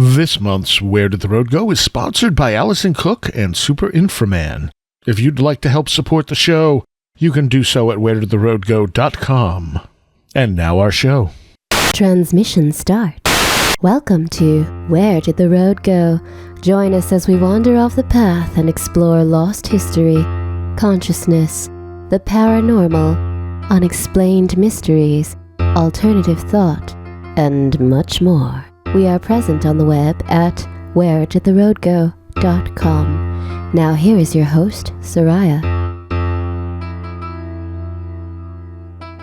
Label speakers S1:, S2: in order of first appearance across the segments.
S1: This month's Where Did the Road Go is sponsored by Allison Cook and Super Inframan. If you'd like to help support the show, you can do so at wheredidtheroadgo.com. And now our show.
S2: Transmission start. Welcome to Where Did the Road Go? Join us as we wander off the path and explore lost history, consciousness, the paranormal, unexplained mysteries, alternative thought, and much more. We are present on the web at wheredidtheroadgo.com. Now here is your host, Seriah.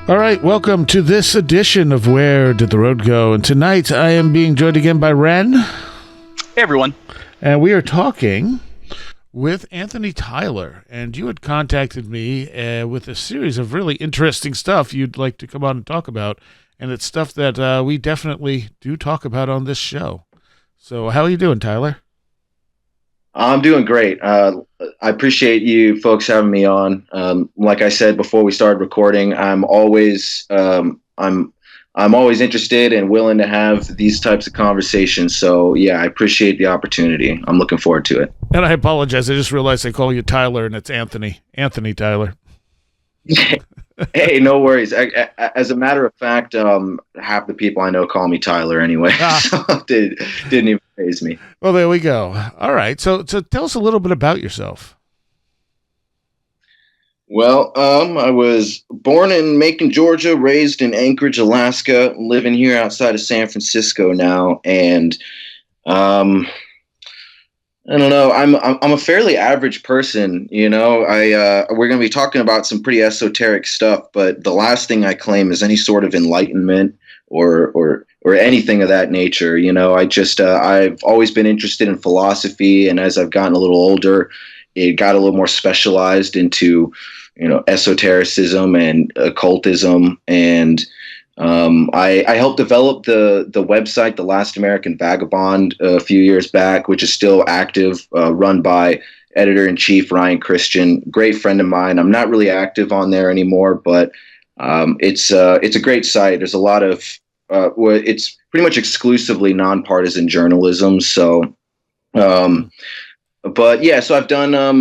S1: All right, welcome to this edition of Where Did the Road Go? And tonight I am being joined again by Wren.
S3: Hey, everyone.
S1: And we are talking with Anthony Tyler. And you had contacted me with a series of really interesting stuff you'd like to come on and talk about. And it's stuff that we definitely do talk about on this show. So how are you doing, Tyler?
S4: I'm doing great. I appreciate you folks having me on. Like I said before we started recording, I'm always interested and willing to have these types of conversations. So yeah, I appreciate the opportunity. I'm looking forward to it.
S1: And I apologize. I just realized I call you Tyler and it's Anthony. Anthony Tyler.
S4: Hey, no worries. As a matter of fact, half the people I know call me Tyler anyway. So didn't even faze me.
S1: Well, there we go. All right. So tell us a little bit about yourself.
S4: Well, I was born in Macon, Georgia, raised in Anchorage, Alaska, living here outside of San Francisco now, and I don't know. I'm a fairly average person, you know. We're going to be talking about some pretty esoteric stuff, but the last thing I claim is any sort of enlightenment or anything of that nature. You know, I've always been interested in philosophy, and as I've gotten a little older, it got a little more specialized into, you know, esotericism and occultism, and I helped develop the website, The Last American Vagabond, a few years back, which is still active, run by editor-in-chief Ryan Christian, great friend of mine. I'm not really active on there anymore, but it's a great site. There's a lot of it's pretty much exclusively nonpartisan journalism. So, but yeah, so I've done a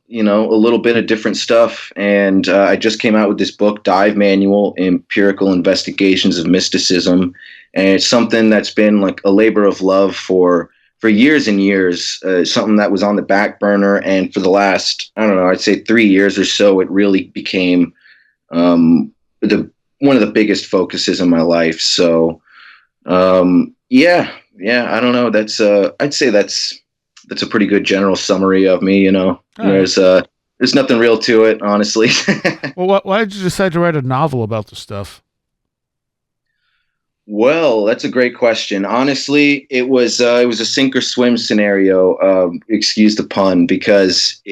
S4: little bit of different stuff, and I just came out with this book, Dive Manual: Empirical Investigations of Mysticism, and it's something that's been like a labor of love for years and years. Something that was on the back burner, and for the last, I don't know, I'd say 3 years or so, it really became one of the biggest focuses in my life. So yeah, I don't know. That's I'd say that's a pretty good general summary of me, you know. There's nothing real to it, honestly.
S1: Well, why did you decide to write a novel about the stuff?
S4: Well, that's a great question. Honestly, it was a sink or swim scenario. Excuse the pun, because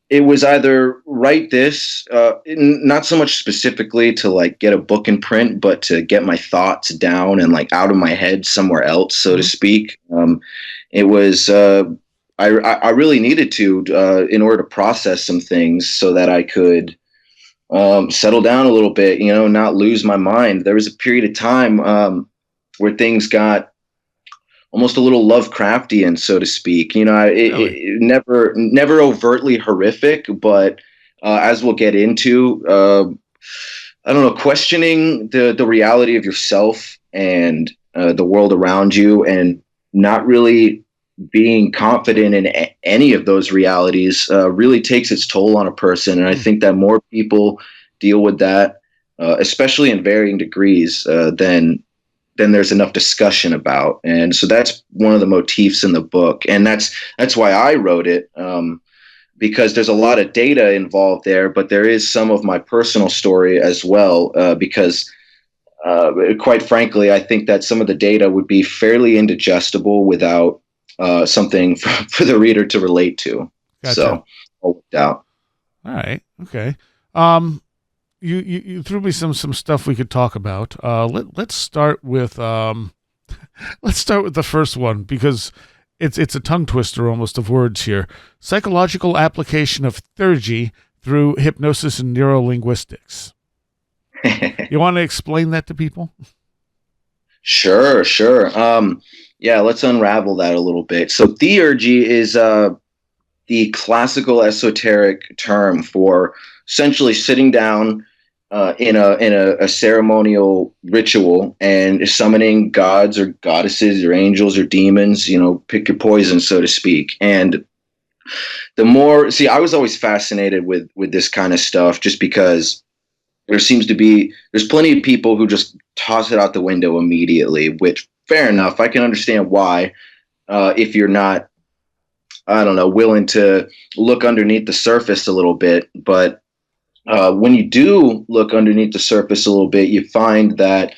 S4: it was either write this, not so much specifically to like get a book in print, but to get my thoughts down and like out of my head somewhere else, so to speak. It was I really needed to in order to process some things so that I could settle down a little bit, you know, not lose my mind. There was a period of time where things got almost a little Lovecraftian, so to speak. You know, it never overtly horrific, but as we'll get into, I don't know, questioning the reality of yourself and the world around you, and not really being confident in any of those realities really takes its toll on a person. And I think that more people deal with that, especially in varying degrees, than there's enough discussion about. And so that's one of the motifs in the book. And that's why I wrote it, because there's a lot of data involved there, but there is some of my personal story as well, because quite frankly, I think that some of the data would be fairly indigestible without something for the reader to relate to.
S1: Gotcha.
S4: So, all worked out.
S1: All right. Okay. You threw me some stuff we could talk about. Let's start with the first one, because it's a tongue twister almost of words here. Psychological application of theurgy through hypnosis and neurolinguistics. You want to explain that to people?
S4: Sure. Yeah, let's unravel that a little bit. So theurgy is the classical esoteric term for essentially sitting down in a ceremonial ritual and summoning gods or goddesses or angels or demons, pick your poison, so to speak. And I was always fascinated with this kind of stuff, just because there's plenty of people who just toss it out the window immediately, which fair enough. I can understand why, if you're not, I don't know, willing to look underneath the surface a little bit. But when you do look underneath the surface a little bit, you find that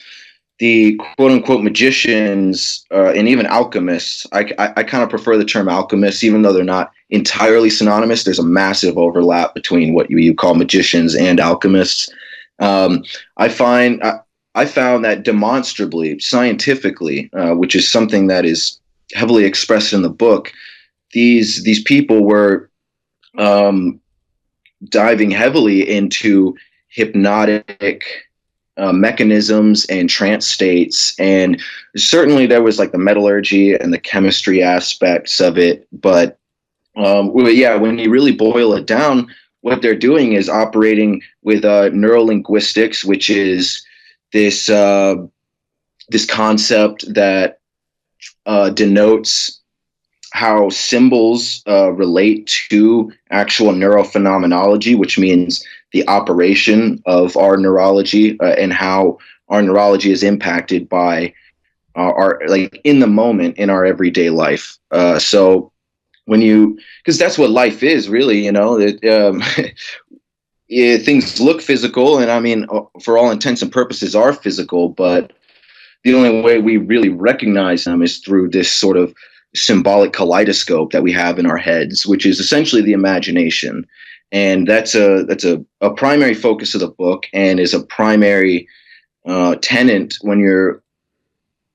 S4: the quote unquote magicians and even alchemists, I kind of prefer the term alchemists, even though they're not entirely synonymous. There's a massive overlap between what you call magicians and alchemists. I found that demonstrably, scientifically, which is something that is heavily expressed in the book, these people were diving heavily into hypnotic mechanisms and trance states. And certainly there was like the metallurgy and the chemistry aspects of it. But yeah, when you really boil it down, what they're doing is operating with neurolinguistics, which is this this concept that denotes how symbols relate to actual neurophenomenology, which means the operation of our neurology and how our neurology is impacted by our like in the moment in our everyday life. So because that's what life is really, yeah, things look physical, and I mean, for all intents and purposes, are physical, but the only way we really recognize them is through this sort of symbolic kaleidoscope that we have in our heads, which is essentially the imagination. And that's a primary focus of the book, and is a primary tenet when you're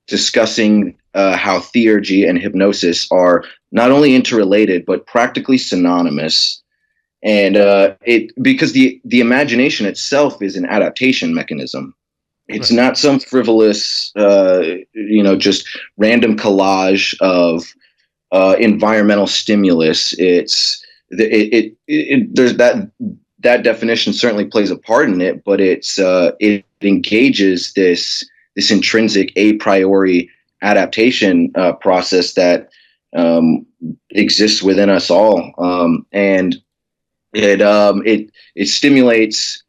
S4: discussing how theurgy and hypnosis are not only interrelated but practically synonymous. And because the imagination itself is an adaptation mechanism. It's
S1: Right.
S4: not some frivolous, just random collage of environmental stimulus. There's that definition certainly plays a part in it, but it engages this intrinsic a priori adaptation process that exists within us all, and it stimulates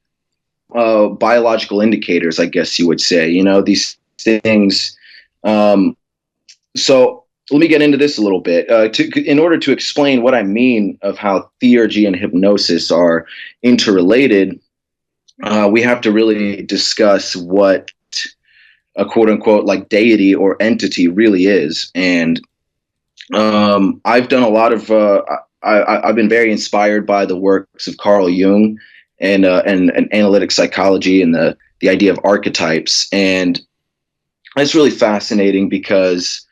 S4: biological indicators, I guess you would say. These things. So let me get into this a little bit. In order to explain what I mean of how theurgy and hypnosis are interrelated, we have to really discuss what a quote unquote like deity or entity really is. And I've done a lot of. I've been very inspired by the works of Carl Jung and analytic psychology and the idea of archetypes, and it's really fascinating because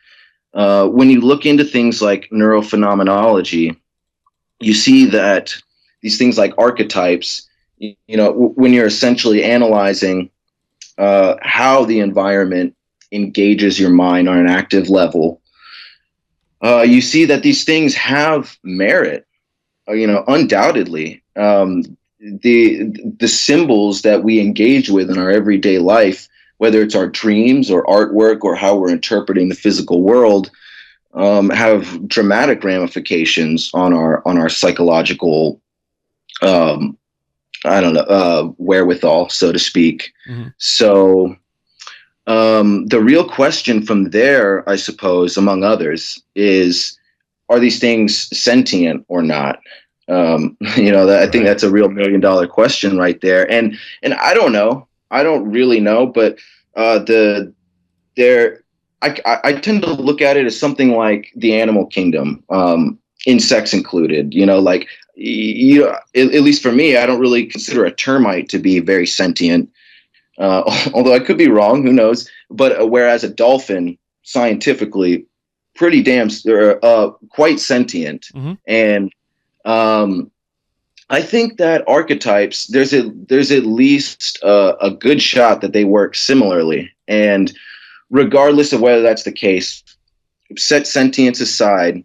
S4: when you look into things like neurophenomenology, you see that these things like archetypes, when you're essentially analyzing how the environment engages your mind on an active level, you see that these things have merit, undoubtedly. The symbols that we engage with in our everyday life, whether it's our dreams or artwork or how we're interpreting the physical world, have dramatic ramifications on our psychological, wherewithal, so to speak.
S1: Mm-hmm.
S4: So the real question from there, I suppose, among others, is, are these things sentient or not? I think that's a real $1 million question right there. And I don't know. I don't really know, but I tend to look at it as something like the animal kingdom, insects included. At least for me, I don't really consider a termite to be very sentient. Although I could be wrong, who knows? But whereas a dolphin, scientifically, pretty damn quite sentient.
S1: Mm-hmm.
S4: And I think that archetypes, there's at least a good shot that they work similarly. And regardless of whether that's the case, set sentience aside,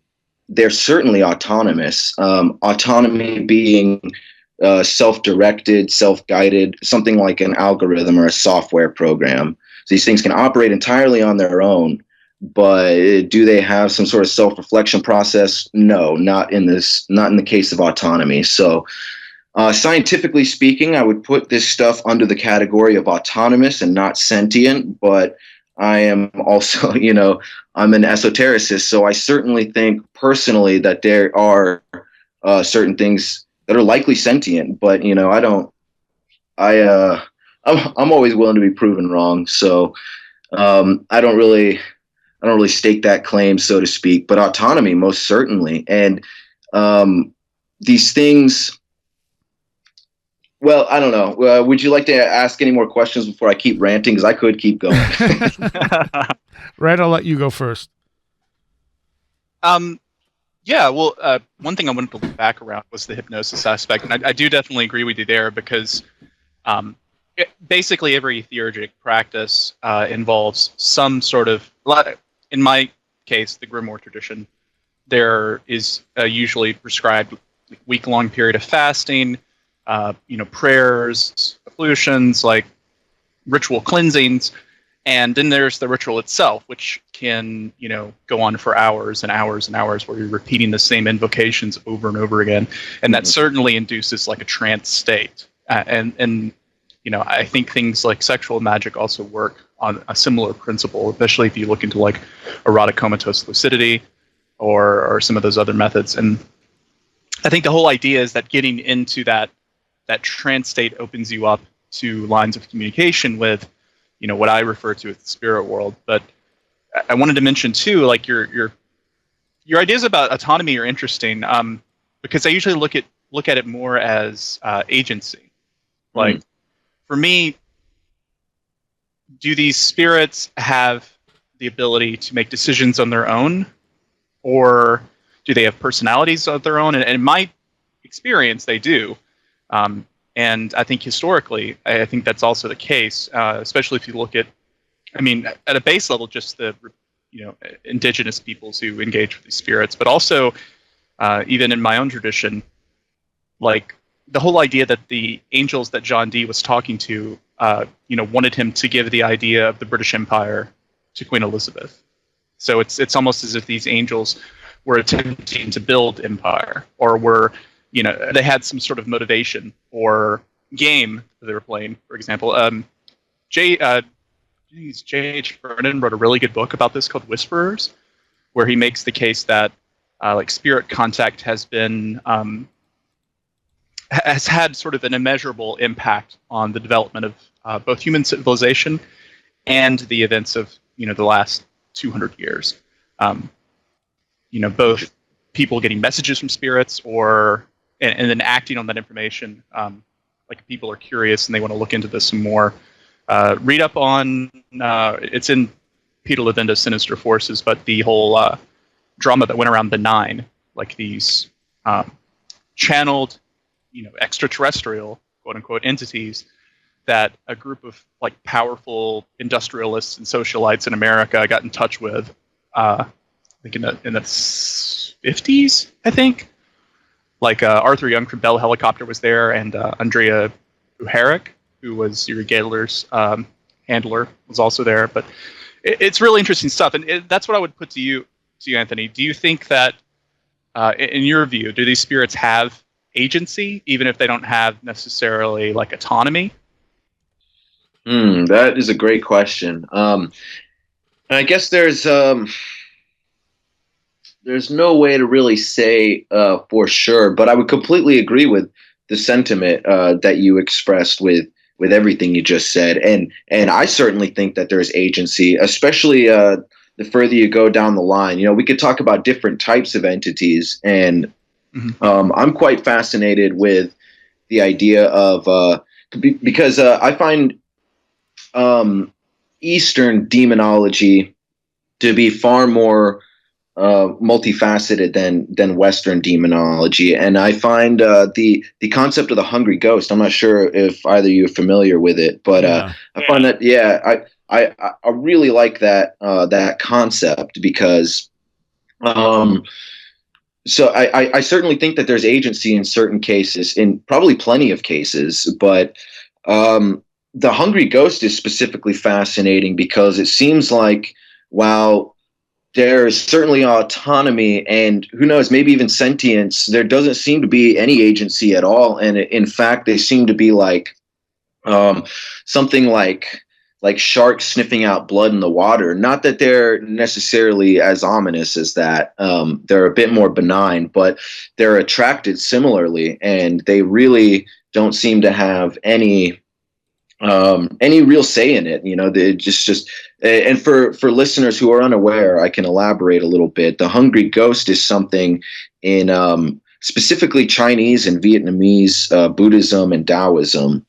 S4: they're certainly autonomous. Autonomy being self-directed, self-guided, something like an algorithm or a software program. So these things can operate entirely on their own, but do they have some sort of self-reflection process? No, not in the case of autonomy. So scientifically speaking, I would put this stuff under the category of autonomous and not sentient, but I am also, I'm an esotericist, so I certainly think personally that there are certain things that are likely sentient, but I'm always willing to be proven wrong. So I don't really stake that claim, so to speak. But autonomy, most certainly, and these things. Well, I don't know. Would you like to ask any more questions before I keep ranting? Because I could keep going.
S1: Right, I'll let you go first.
S3: Yeah, well, one thing I wanted to look back around was the hypnosis aspect, and I do definitely agree with you there, because basically every theurgic practice involves some sort of, in my case, the Grimoire tradition, there is usually prescribed week-long period of fasting, prayers, ablutions, like ritual cleansings, and then there's the ritual itself, which can, go on for hours and hours and hours, where you're repeating the same invocations over and over again, and that certainly induces like a trance state. And I think things like sexual magic also work on a similar principle, especially if you look into like erotic comatose lucidity or some of those other methods. And I think the whole idea is that getting into that trance state opens you up to lines of communication with, what I refer to as the spirit world. But I wanted to mention too, like your ideas about autonomy are interesting, because I usually look at it more as agency. Like for me, do these spirits have the ability to make decisions on their own, or do they have personalities of their own? And in my experience, they do. And I think historically, I think that's also the case, especially if you look at, at a base level, just the, indigenous peoples who engage with these spirits, but also even in my own tradition, like the whole idea that the angels that John Dee was talking to, wanted him to give the idea of the British Empire to Queen Elizabeth. So it's almost as if these angels were attempting to build empire, or were, they had some sort of motivation or game that they were playing. For example, J.H. Vernon wrote a really good book about this called Whisperers, where he makes the case that like spirit contact has been has had sort of an immeasurable impact on the development of both human civilization and the events of the last 200 years. Both people getting messages from spirits, and then acting on that information. Like people are curious and they want to look into this some more. Read up on it's in Peter Levenda's Sinister Forces, but the whole drama that went around Benign, like these channeled, extraterrestrial quote unquote entities that a group of like powerful industrialists and socialites in America got in touch with. I think in the 50s, I think. Like Arthur Young from Bell Helicopter was there, and Andrea Uharich, who was Yuri Gedler's handler, was also there. But it's really interesting stuff, and that's what I would put to you, Anthony. Do you think that, in your view, do these spirits have agency, even if they don't have necessarily like autonomy?
S4: That is a great question. I guess there's no way to really say for sure, but I would completely agree with the sentiment that you expressed with everything you just said, and I certainly think that there's agency, especially the further you go down the line. We could talk about different types of entities, and I'm quite fascinated with the idea of because I find Eastern demonology to be far more multifaceted than Western demonology, and I find the concept of the hungry ghost. I'm not sure if either of you are familiar with it, but I find that I really like that concept, because Um, so I certainly think that there's agency in certain cases, in probably plenty of cases, but the hungry ghost is specifically fascinating because it seems like while there is certainly autonomy and who knows, maybe even sentience, there doesn't seem to be any agency at all. And in fact, they seem to be like um, something like sharks sniffing out blood in the water. Not that they're necessarily as ominous as that. They're a bit more benign, but they're attracted similarly, and they really don't seem to have any real say in it. You know, they just and for listeners who are unaware, I can elaborate a little bit. The hungry ghost is something in specifically Chinese and Vietnamese Buddhism and Taoism,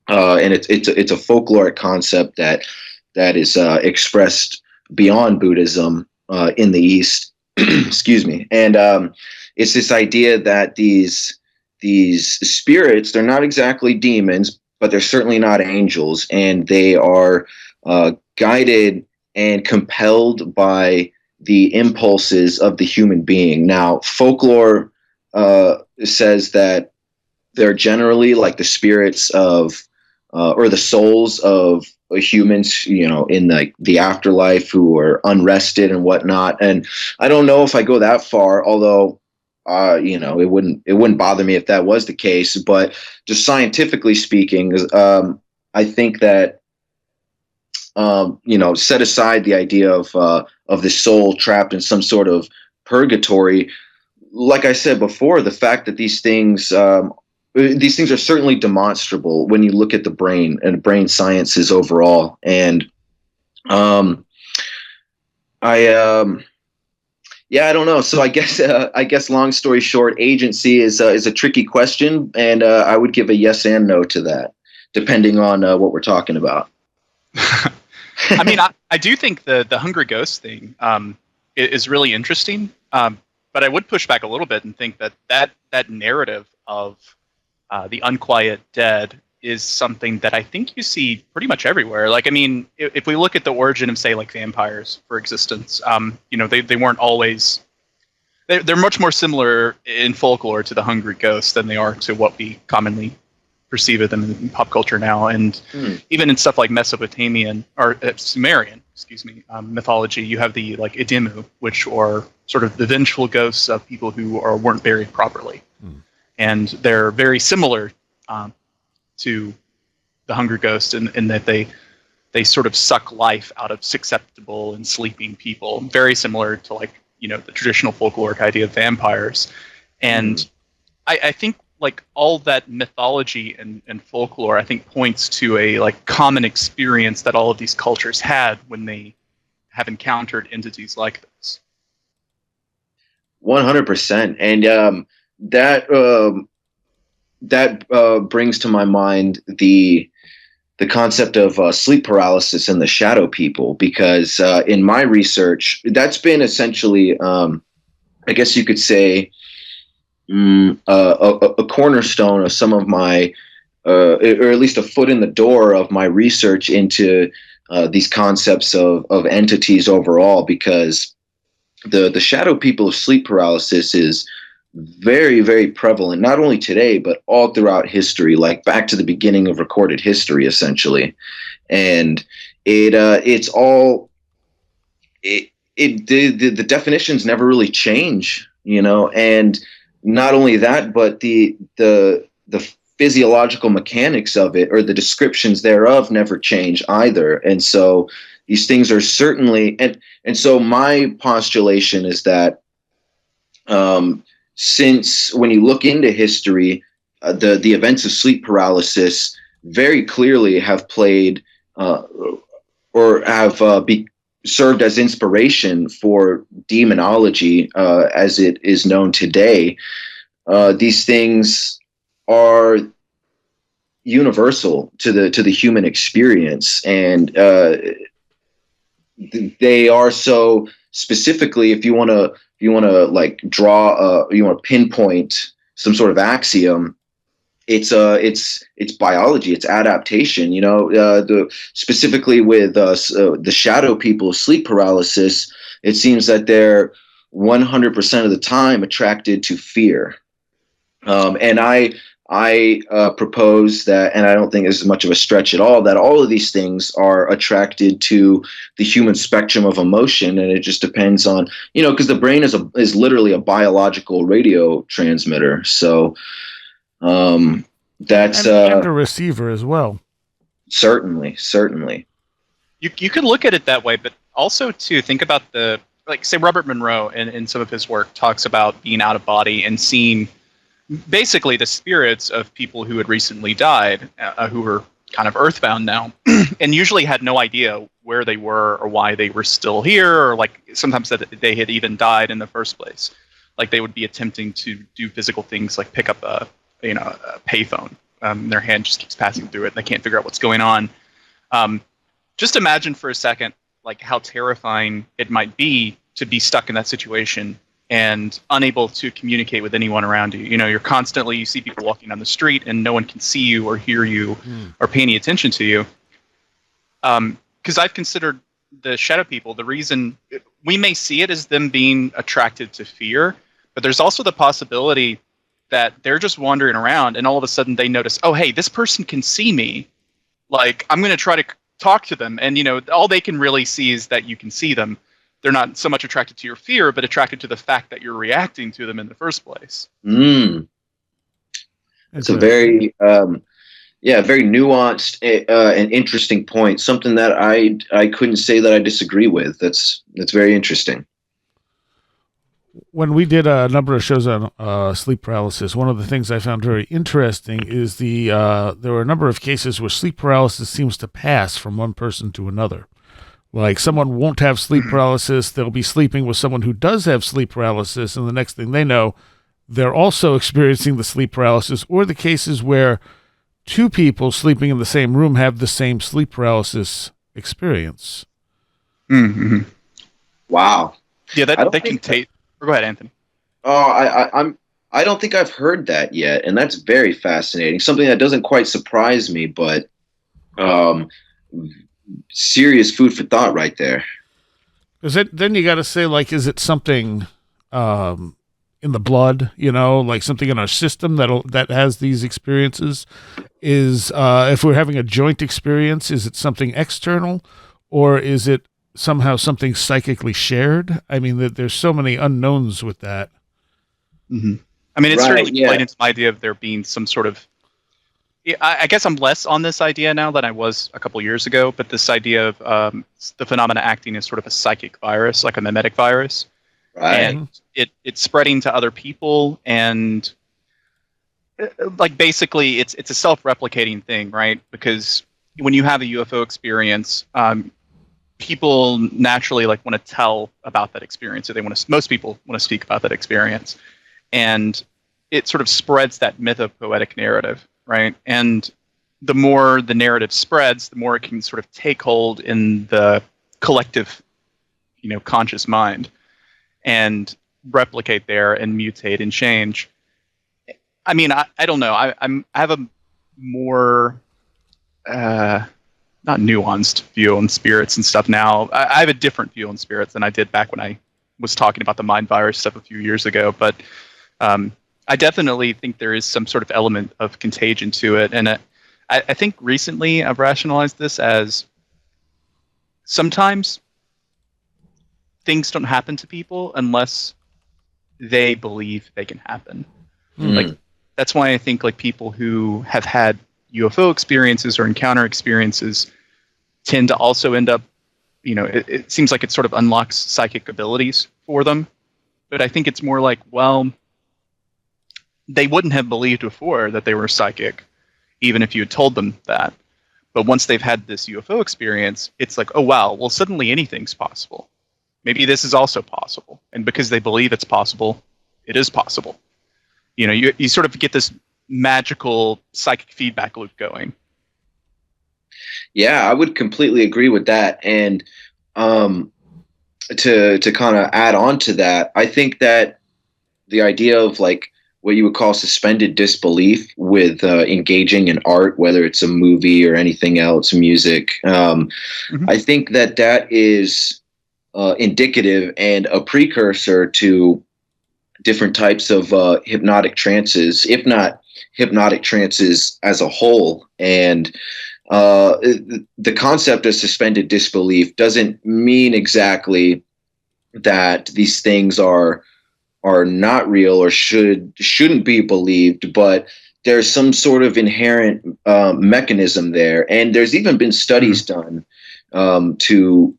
S4: and it's a folkloric concept that is expressed beyond Buddhism in the East. Excuse me, and it's this idea that these spirits, they're not exactly demons, but they're certainly not angels, and they are guided and compelled by the impulses of the human being. Now, folklore says that they're generally like the spirits of or the souls of humans, you know, in like the afterlife, who are unrested and whatnot. And I don't know if I go that far, although you know, it wouldn't bother me if that was the case. But just scientifically speaking, I think that you know, set aside the idea of the soul trapped in some sort of purgatory. Like I said before, the fact that these things are certainly demonstrable when you look at the brain and brain sciences overall. And yeah, I don't know. So I guess long story short, agency is a tricky question, and I would give a yes and no to that, depending on what we're talking about.
S3: I mean, I do think the hungry ghost thing is really interesting, but I would push back a little bit and think that narrative of the unquiet dead is something that I think you see pretty much everywhere. Like, I mean, if we look at the origin of, say, like vampires for existence, you know, they weren't always. They're much more similar in folklore to the hungry ghost than they are to what we commonly perceive of them in pop culture now. And even in stuff like Mesopotamian or Sumerian, mythology, you have the like Idimu, which are sort of the vengeful ghosts of people who weren't buried properly, and they're very similar to the hungry ghost in that they sort of suck life out of susceptible and sleeping people, very similar to, like, you know, the traditional folkloric idea of vampires. And I think like all that mythology and folklore, I think, points to a like common experience that all of these cultures had when they have encountered entities like this.
S4: 100%. And that brings to my mind the concept of sleep paralysis and the shadow people, because in my research, that's been essentially, I guess you could say, a cornerstone of some of my, or at least a foot in the door of my research into these concepts of entities overall, because the shadow people of sleep paralysis is very, very prevalent, not only today, but all throughout history, like back to the beginning of recorded history, essentially. And it's all, the definitions never really change, you know. And not only that, but the physiological mechanics of it, or the descriptions thereof, never change either. And so these things are certainly, and so my postulation is that since when you look into history, the events of sleep paralysis very clearly have played or have served as inspiration for demonology as it is known today. These things are universal to the human experience, and they are so specifically. If you want to like draw, you want to pinpoint some sort of axiom, it's biology, it's adaptation. You know, specifically with the shadow people of sleep paralysis, it seems that they're 100% of the time attracted to fear. And I propose that, and I don't think this is much of a stretch at all, that all of these things are attracted to the human spectrum of emotion, and it just depends on, because the brain is literally a biological radio transmitter. So that's
S1: and a receiver as well.
S4: Certainly.
S3: You could look at it that way, but also to think about say Robert Monroe in some of his work talks about being out of body and seeing basically the spirits of people who had recently died, who were kind of earthbound now, and usually had no idea where they were or why they were still here, or like sometimes that they had even died in the first place. Like they would be attempting to do physical things, like pick up a payphone. Their hand just keeps passing through it, and they can't figure out what's going on. Just imagine for a second, like how terrifying it might be to be stuck in that situation and unable to communicate with anyone around you. You see people walking down the street and no one can see you or hear you or pay any attention to you. Because I've considered the shadow people, the reason we may see it as them being attracted to fear, but there's also the possibility that they're just wandering around and all of a sudden they notice, oh, hey, this person can see me. Like, I'm going to try to talk to them. And, all they can really see is that you can see them. They're not so much attracted to your fear, but attracted to the fact that you're reacting to them in the first place.
S4: It's a very, very nuanced and interesting point. Something that I couldn't say that I disagree with. That's very interesting.
S1: When we did a number of shows on sleep paralysis, one of the things I found very interesting is there were a number of cases where sleep paralysis seems to pass from one person to another. Like someone won't have sleep paralysis, they'll be sleeping with someone who does have sleep paralysis, and the next thing they know, they're also experiencing the sleep paralysis, or the cases where two people sleeping in the same room have the same sleep paralysis experience.
S3: Mm-hmm.
S4: Wow.
S3: Yeah, that can take. Go ahead, Anthony.
S4: Oh, I don't think I've heard that yet, and that's very fascinating. Something that doesn't quite surprise me, but serious food for thought right there.
S1: Because then you got to say, like, is it something in the blood? Like something in our system that has these experiences? Is if we're having a joint experience, is it something external, or is it somehow something psychically shared? I mean, there's so many unknowns with that.
S3: Mm-hmm. I mean, it's certainly played into my idea of there being some sort of. I guess I'm less on this idea now than I was a couple years ago, but this idea of the phenomena acting as sort of a psychic virus, like a mimetic virus, and it's spreading to other people, and like basically it's a self-replicating thing, right? Because when you have a UFO experience, people naturally like want to tell about that experience, or most people want to speak about that experience, and it sort of spreads that mythopoetic narrative, right? And the more the narrative spreads, the more it can sort of take hold in the collective, conscious mind, and replicate there and mutate and change. I mean, I don't know. I have a more not nuanced view on spirits and stuff now. I have a different view on spirits than I did back when I was talking about the mind virus stuff a few years ago. But I definitely think there is some sort of element of contagion to it. And I think recently I've rationalized this as sometimes things don't happen to people unless they believe they can happen. Like that's why I think like people who have had UFO experiences or encounter experiences tend to also end up, it seems like it sort of unlocks psychic abilities for them. But I think it's more like, well, they wouldn't have believed before that they were psychic, even if you had told them that. But once they've had this UFO experience, it's like, oh, wow, well, suddenly anything's possible. Maybe this is also possible. And because they believe it's possible, it is possible. You sort of get this magical psychic feedback loop going.
S4: Yeah, I would completely agree with that. And to kind of add on to that, I think that the idea of like what you would call suspended disbelief with engaging in art, whether it's a movie or anything else, music, I think that is indicative and a precursor to different types of hypnotic trances, if not hypnotic trances as a whole. And the concept of suspended disbelief doesn't mean exactly that these things are not real or shouldn't be believed, but there's some sort of inherent mechanism there. And there's even been studies done to,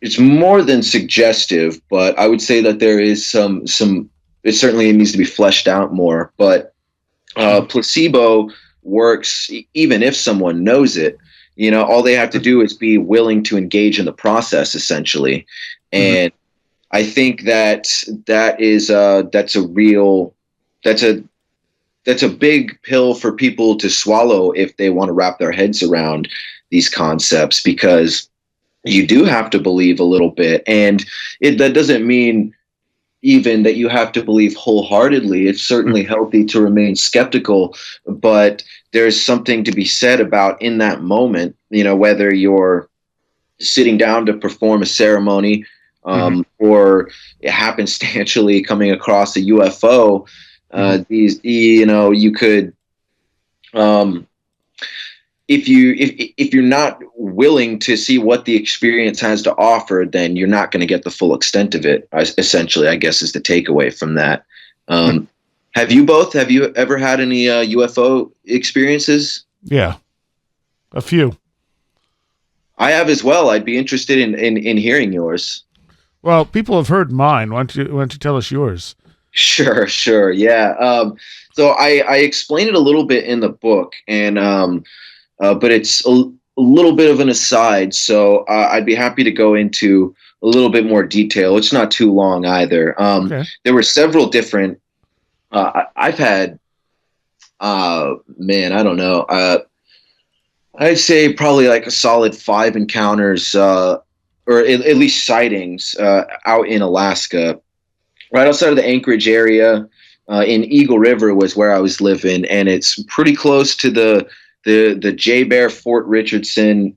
S4: it's more than suggestive, but I would say that there is some, it certainly needs to be fleshed out more, but placebo works even if someone knows it. You know, all they have to do is be willing to engage in the process, essentially. And I think that's a big pill for people to swallow if they want to wrap their heads around these concepts, because you do have to believe a little bit. And that doesn't mean even that you have to believe wholeheartedly. It's certainly healthy to remain skeptical, but there's something to be said about in that moment, you know, whether you're sitting down to perform a ceremony or happenstantially coming across a UFO. These, you know, you could, if you're not willing to see what the experience has to offer, then you're not going to get the full extent of it. Essentially, I guess, is the takeaway from that. Have you ever had any UFO experiences?
S1: Yeah, a few.
S4: I have as well. I'd be interested in hearing yours.
S1: Well, people have heard mine. Why don't you tell us yours?
S4: Sure. Yeah. So I explain it a little bit in the book, and but it's a little bit of an aside. So I'd be happy to go into a little bit more detail. It's not too long either.
S1: Okay.
S4: There were several different. I've had. Man, I don't know. I'd say probably like a solid 5 encounters, or at least sightings, out in Alaska. Right outside of the Anchorage area, in Eagle River was where I was living, and it's pretty close to the J. Bear Fort Richardson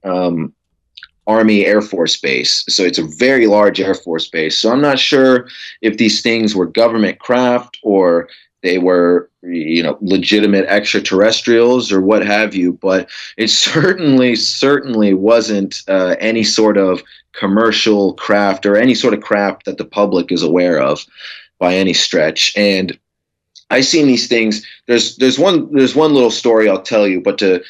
S4: Army Air Force Base. So it's a very large Air Force base. So I'm not sure if these things were government craft or they were, you know, legitimate extraterrestrials or what have you, but it certainly wasn't any sort of commercial craft or any sort of craft that the public is aware of by any stretch. And I've seen these things. There's one little story I'll tell you, but to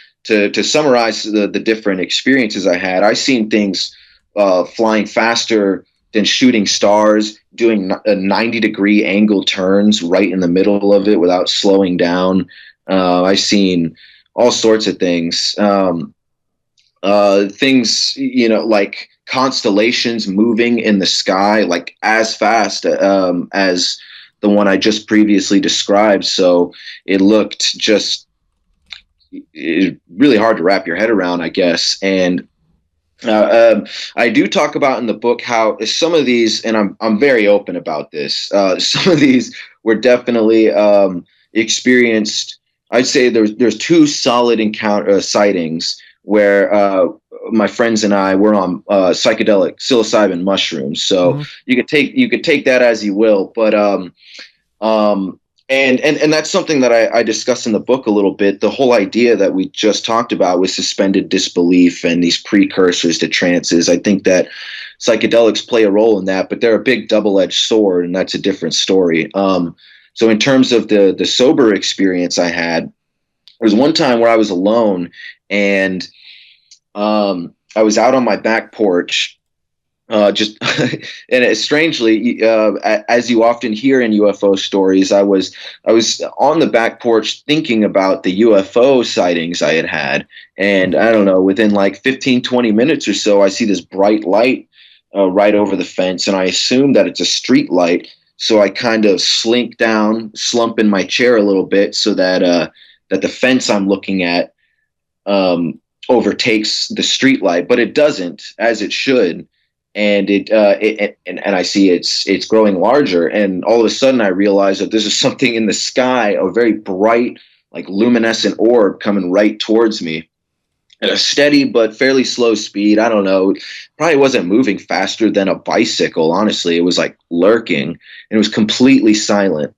S4: summarize the different experiences I had, I've seen things flying faster than shooting stars, doing 90-degree angle turns right in the middle of it without slowing down. I've seen all sorts of things. Things, you know, like constellations moving in the sky, like as fast as the one I just previously described. So it looked just really hard to wrap your head around, I guess. And I do talk about in the book how some of these, and I'm very open about this, some of these were definitely experienced. I'd say there's 2 solid sightings where my friends and I were on psychedelic psilocybin mushrooms. So you could take that as you will, but and that's something that I discuss in the book a little bit. The whole idea that we just talked about with suspended disbelief and these precursors to trances. I think that psychedelics play a role in that, but they're a big double-edged sword, and that's a different story. So in terms of the sober experience I had, there was one time where I was alone, and I was out on my back porch. And strangely, as you often hear in UFO stories, I was on the back porch thinking about the UFO sightings I had. And I don't know, within like 15, 20 minutes or so, I see this bright light right over the fence, and I assume that it's a street light. So I kind of slump in my chair a little bit so that the fence I'm looking at overtakes the street light, but it doesn't, as it should. And and I see it's growing larger, and all of a sudden I realize that this is something in the sky, a very bright, like luminescent orb coming right towards me. at a steady but fairly slow speed. I don't know. Probably wasn't moving faster than a bicycle, honestly. It was like lurking, and it was completely silent.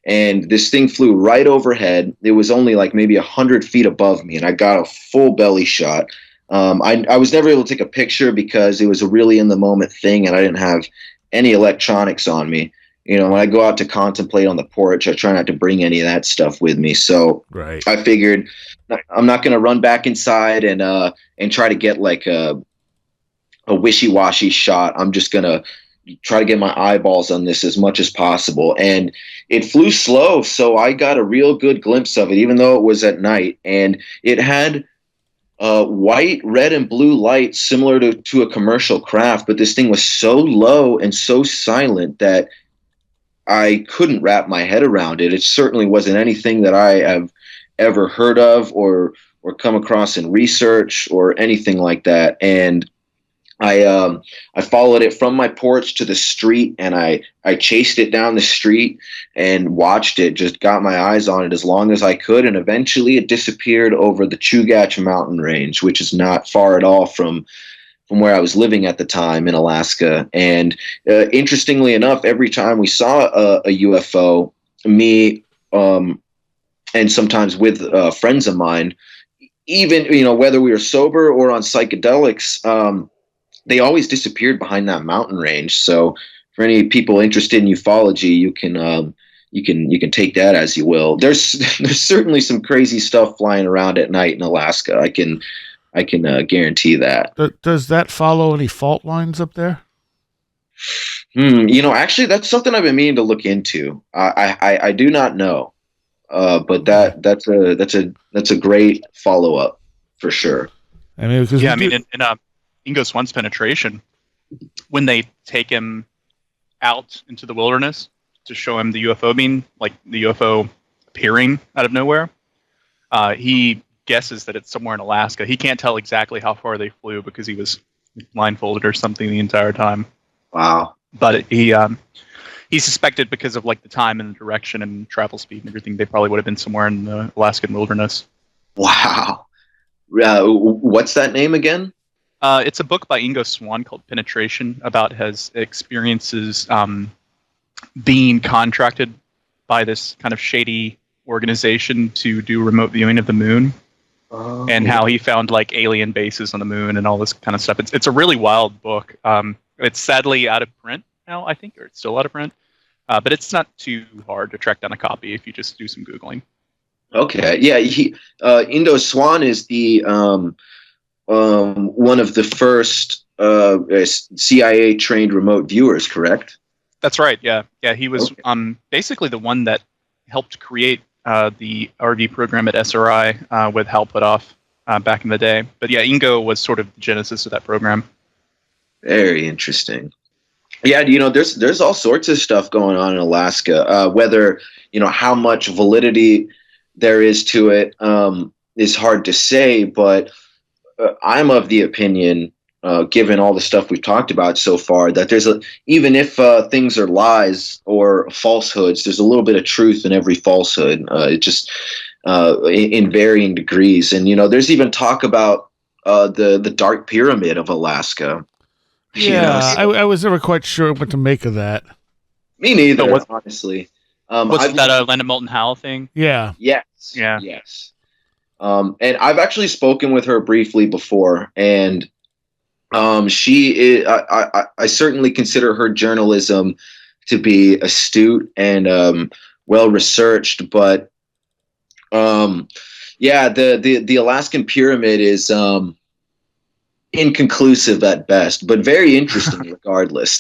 S4: And this thing flew right overhead. It was only like maybe 100 feet above me, and I got a full belly shot. I was never able to take a picture because it was a really in the moment thing, and I didn't have any electronics on me. You know, when I go out to contemplate on the porch, I try not to bring any of that stuff with me. So
S1: Right.
S4: I figured I'm not going to run back inside and try to get like a wishy-washy shot. I'm just going to try to get my eyeballs on this as much as possible. And it flew slow, so I got a real good glimpse of it, even though it was at night. And it had white, red, and blue lights similar to a commercial craft, but this thing was so low and so silent that I couldn't wrap my head around it. It certainly wasn't anything that I have ever heard of or come across in research or anything like that. And I followed it from my porch to the street, and I chased it down the street and watched it, just got my eyes on it as long as I could. And eventually it disappeared over the Chugach mountain range, which is not far at all from where I was living at the time in Alaska. And interestingly enough, every time we saw a UFO, me and sometimes with friends of mine, even, you know, whether we were sober or on psychedelics, they always disappeared behind that mountain range. So for any people interested in ufology, you can take that as you will. There's certainly some crazy stuff flying around at night in Alaska. I can guarantee that.
S1: Does that follow any fault lines up there?
S4: You know, actually, that's something I've been meaning to look into. I do not know, but that's a great follow up for sure.
S1: I mean, because
S3: in Ingo Swann's Penetration, when they take him out into the wilderness to show him the UFO being, like the UFO appearing out of nowhere, he guesses that it's somewhere in Alaska. He can't tell exactly how far they flew because he was blindfolded or something the entire time.
S4: Wow.
S3: But he suspected because of like the time and the direction and travel speed and everything, they probably would have been somewhere in the Alaskan wilderness.
S4: Wow. What's that name again?
S3: It's a book by Ingo Swann called Penetration about his experiences being contracted by this kind of shady organization to do remote viewing of the moon. And how he found like alien bases on the moon and all this kind of stuff. It's a really wild book. It's sadly out of print now, I think, or it's still out of print. But it's not too hard to track down a copy if you just do some Googling.
S4: Okay, yeah. Ingo Swann is the one of the first CIA trained remote viewers, correct?
S3: That's right. Yeah. He was basically the one that helped create the RV program at SRI with Hal Puthoff back in the day. But yeah, Ingo was sort of the genesis of that program.
S4: Very interesting. Yeah, you know, there's all sorts of stuff going on in Alaska. Whether, you know, how much validity there is to it is hard to say, but I'm of the opinion, given all the stuff we've talked about so far, that even if things are lies or falsehoods, there's a little bit of truth in every falsehood. It just in varying degrees. And, you know, there's even talk about the Dark Pyramid of Alaska.
S1: Yeah,
S4: you know, so
S1: I was never quite sure what to make of that.
S4: me neither, honestly.
S3: What's that Leonard Moulton Howe thing?
S1: Yeah.
S4: Yes.
S3: Yeah.
S4: Yes. And I've actually spoken with her briefly before, and she is, I certainly consider her journalism to be astute and well researched, but yeah, the Alaskan pyramid is inconclusive at best, but very interesting regardless.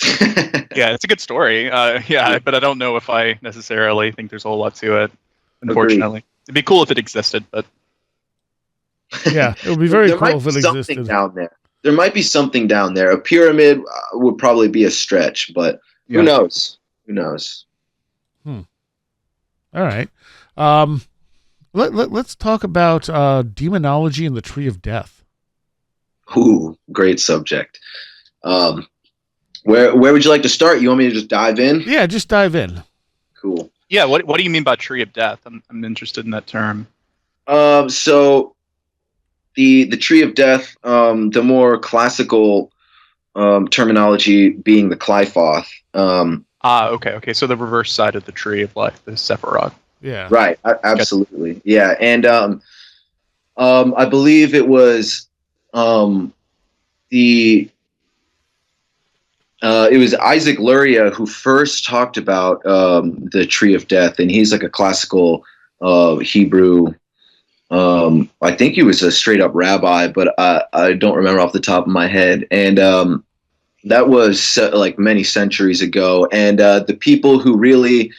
S3: Yeah, it's a good story. But I don't know if I necessarily think there's a whole lot to it, unfortunately.
S4: Agreed.
S3: It'd be cool if it existed, but
S1: Yeah, it would be very
S4: There
S1: cool
S4: might
S1: if
S4: be
S1: it
S4: something
S1: existed.
S4: down there. There might be something down there. A pyramid would probably be a stretch, but
S3: Yeah.
S4: who knows? Who knows?
S1: All right. Let's talk about demonology and the Tree of Death.
S4: Ooh, great subject. Where would you like to start? You want me to just dive in?
S1: Yeah, just dive in.
S4: Cool.
S3: yeah. What do you mean by Tree of Death? I'm interested in that term.
S4: So the tree of death, the more classical terminology being the Qliphoth.
S3: Okay. So the reverse side of the tree of life, the Sephiroth.
S1: Yeah.
S4: Right. Absolutely. Yeah. And I believe it was the it was Isaac Luria who first talked about the tree of death, and he's like a classical Hebrew. I think he was a straight up rabbi, but I don't remember off the top of my head. And that was like many centuries ago. And the people who really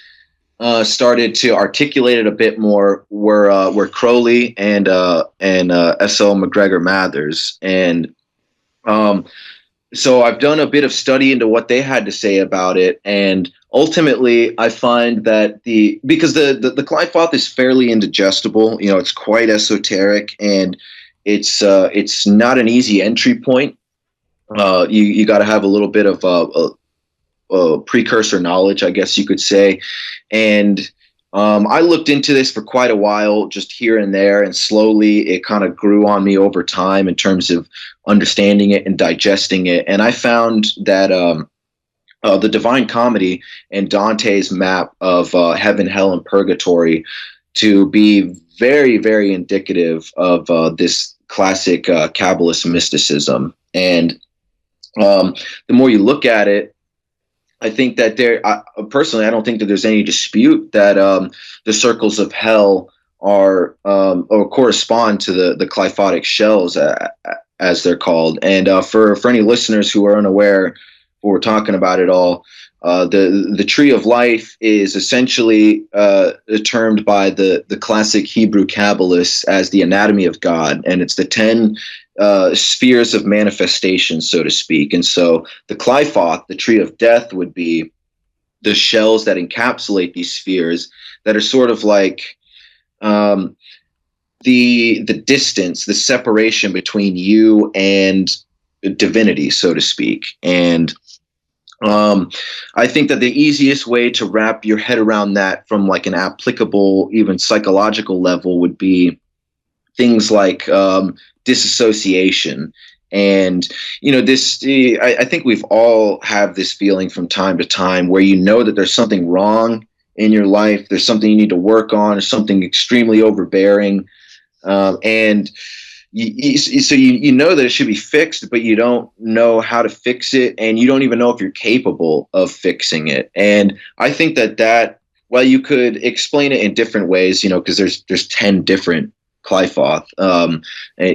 S4: started to articulate it a bit more were Crowley and S.L. McGregor Mathers. And so I've done a bit of study into what they had to say about it, and ultimately I find that because the Qliphoth is fairly indigestible, it's quite esoteric, and it's not an easy entry point. You got to have a little bit of precursor knowledge, I guess you could say, and I looked into this for quite a while, just here and there, and slowly it kind of grew on me over time in terms of understanding it and digesting it. And I found that the Divine Comedy and Dante's map of heaven, hell, and purgatory to be very, very indicative of this classic Kabbalist mysticism. And the more you look at it, I think that personally, I don't think that there's any dispute that the circles of hell are or correspond to the Qliphotic shells, as they're called. And for any listeners who are unaware, what we're talking about at all, the tree of life is essentially termed by the classic Hebrew Kabbalists as the anatomy of God, and it's the 10 spheres of manifestation, so to speak. And so the Qliphoth, the tree of death, would be the shells that encapsulate these spheres that are sort of like the distance, the separation between you and divinity, so to speak. And I think that the easiest way to wrap your head around that from like an applicable, even psychological level would be things like disassociation. And I think we've all have this feeling from time to time where that there's something wrong in your life, there's something you need to work on, or something extremely overbearing, and you know that it should be fixed, but you don't know how to fix it, and you don't even know if you're capable of fixing it. And I think that while you could explain it in different ways, because there's 10 different Qliphoth, and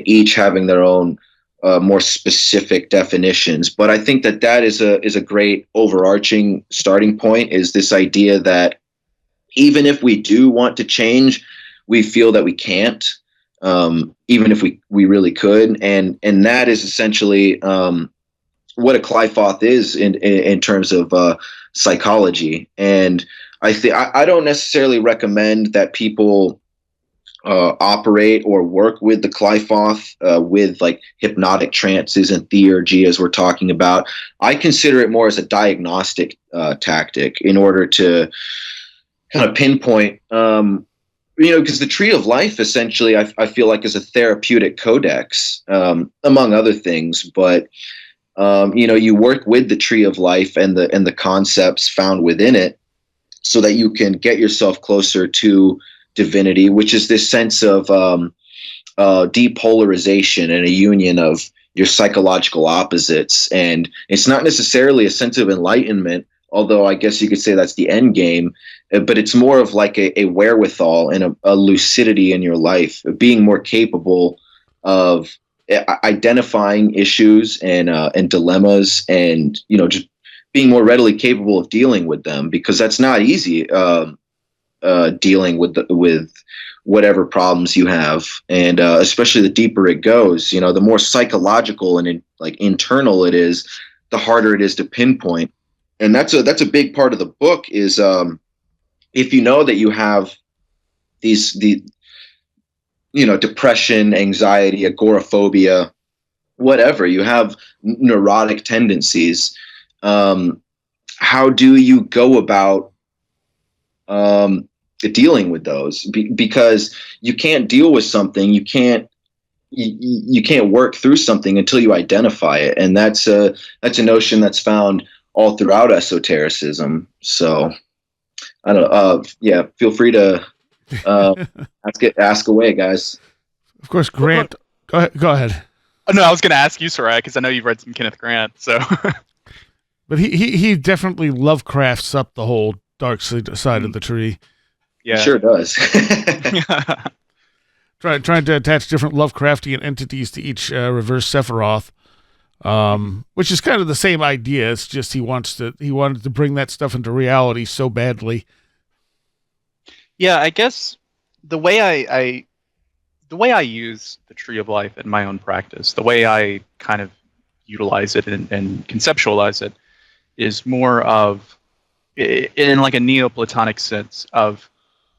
S4: each having their own more specific definitions. But I think that is a great overarching starting point, is this idea that even if we do want to change, we feel that we can't, even if we really could. And that is essentially what a Qliphoth is in terms of psychology. And I don't necessarily recommend that people operate or work with the Qliphoth with like hypnotic trances and theurgy, as we're talking about. I consider it more as a diagnostic tactic in order to kind of pinpoint, because the tree of life essentially, I feel like, is a therapeutic codex, among other things. But you work with the tree of life and the concepts found within it, so that you can get yourself closer to divinity, which is this sense of depolarization and a union of your psychological opposites. And it's not necessarily a sense of enlightenment, although I guess you could say that's the end game, but it's more of like a wherewithal and a lucidity in your life, of being more capable of identifying issues and dilemmas, and just being more readily capable of dealing with them, because that's not easy. Dealing with whatever problems you have, and especially the deeper it goes, the more psychological and internal it is, the harder it is to pinpoint. And that's a big part of the book is if you know that you have the depression, anxiety, agoraphobia, whatever, you have neurotic tendencies, how do you go about dealing with those? Because you can't deal with something, you can't you can't work through something until you identify it, and that's a notion that's found all throughout esotericism. So I don't. Yeah, feel free to ask away, guys.
S1: Of course, Grant. Go ahead.
S3: Oh, no, I was going to ask you, Seriah, because I know you've read some Kenneth Grant. So,
S1: but he definitely Lovecrafts up the whole dark side of the tree.
S3: Yeah,
S4: he sure does.
S1: Trying to attach different Lovecraftian entities to each reverse Sephiroth, which is kind of the same idea. It's just he wanted to bring that stuff into reality so badly.
S3: Yeah, I guess the way I use the Tree of Life in my own practice, the way I kind of utilize it and conceptualize it, is more of, in like a Neoplatonic sense, of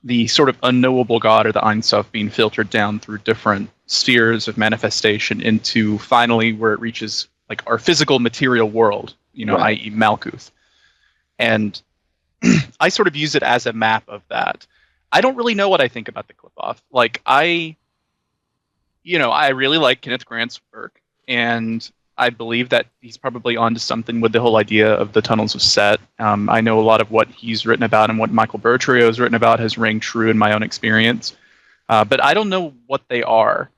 S3: the sort of unknowable God or the Ein Sof being filtered down through different spheres of manifestation into finally where it reaches like our physical material world, right. i.e. Malkuth. And I sort of use it as a map of that. I don't really know what I think about the Qliphoth. Like I really like Kenneth Grant's work, and I believe that he's probably onto something with the whole idea of the tunnels of Set. I know a lot of what he's written about and what Michael Bertrio has written about has rang true in my own experience. But I don't know what they are,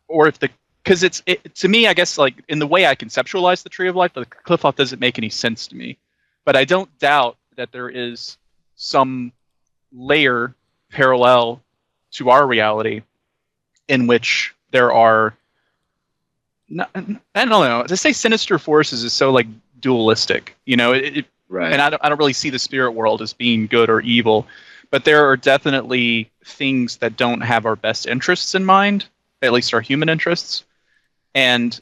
S3: or if because to me, I guess, like in the way I conceptualize the Tree of Life, the Qliphoth doesn't make any sense to me. But I don't doubt that there is some layer parallel to our reality in which there are, I don't know, to say sinister forces is so like dualistic,
S4: right.
S3: And I don't really see the spirit world as being good or evil, but there are definitely things that don't have our best interests in mind, at least our human interests. And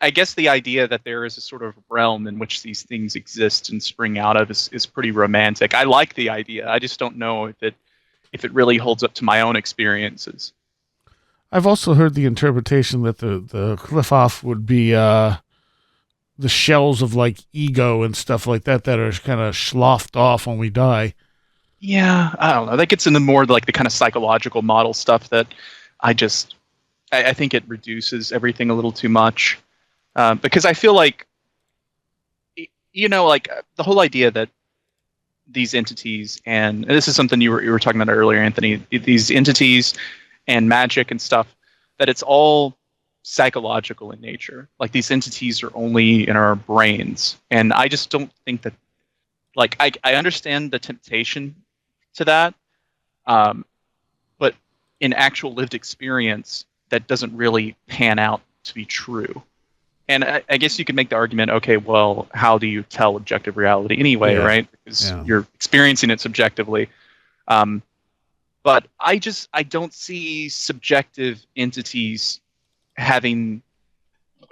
S3: I guess the idea that there is a sort of realm in which these things exist and spring out of is pretty romantic. I like the idea. I just don't know if it really holds up to my own experiences.
S1: I've also heard the interpretation that the Qliphoth would be the shells of like ego and stuff like that are kind of sloughed off when we die.
S3: Yeah, I don't know. That gets into more like the kind of psychological model stuff that I think it reduces everything a little too much. Because I feel like, like the whole idea that these entities, and this is something you were talking about earlier, Anthony, these entities and magic and stuff, that it's all psychological in nature. Like these entities are only in our brains. And I just don't think that, like, I understand the temptation to that, but in actual lived experience, that doesn't really pan out to be true. And I guess you could make the argument, okay, well, how do you tell objective reality anyway, right? Because you're experiencing it subjectively. But I don't see subjective entities having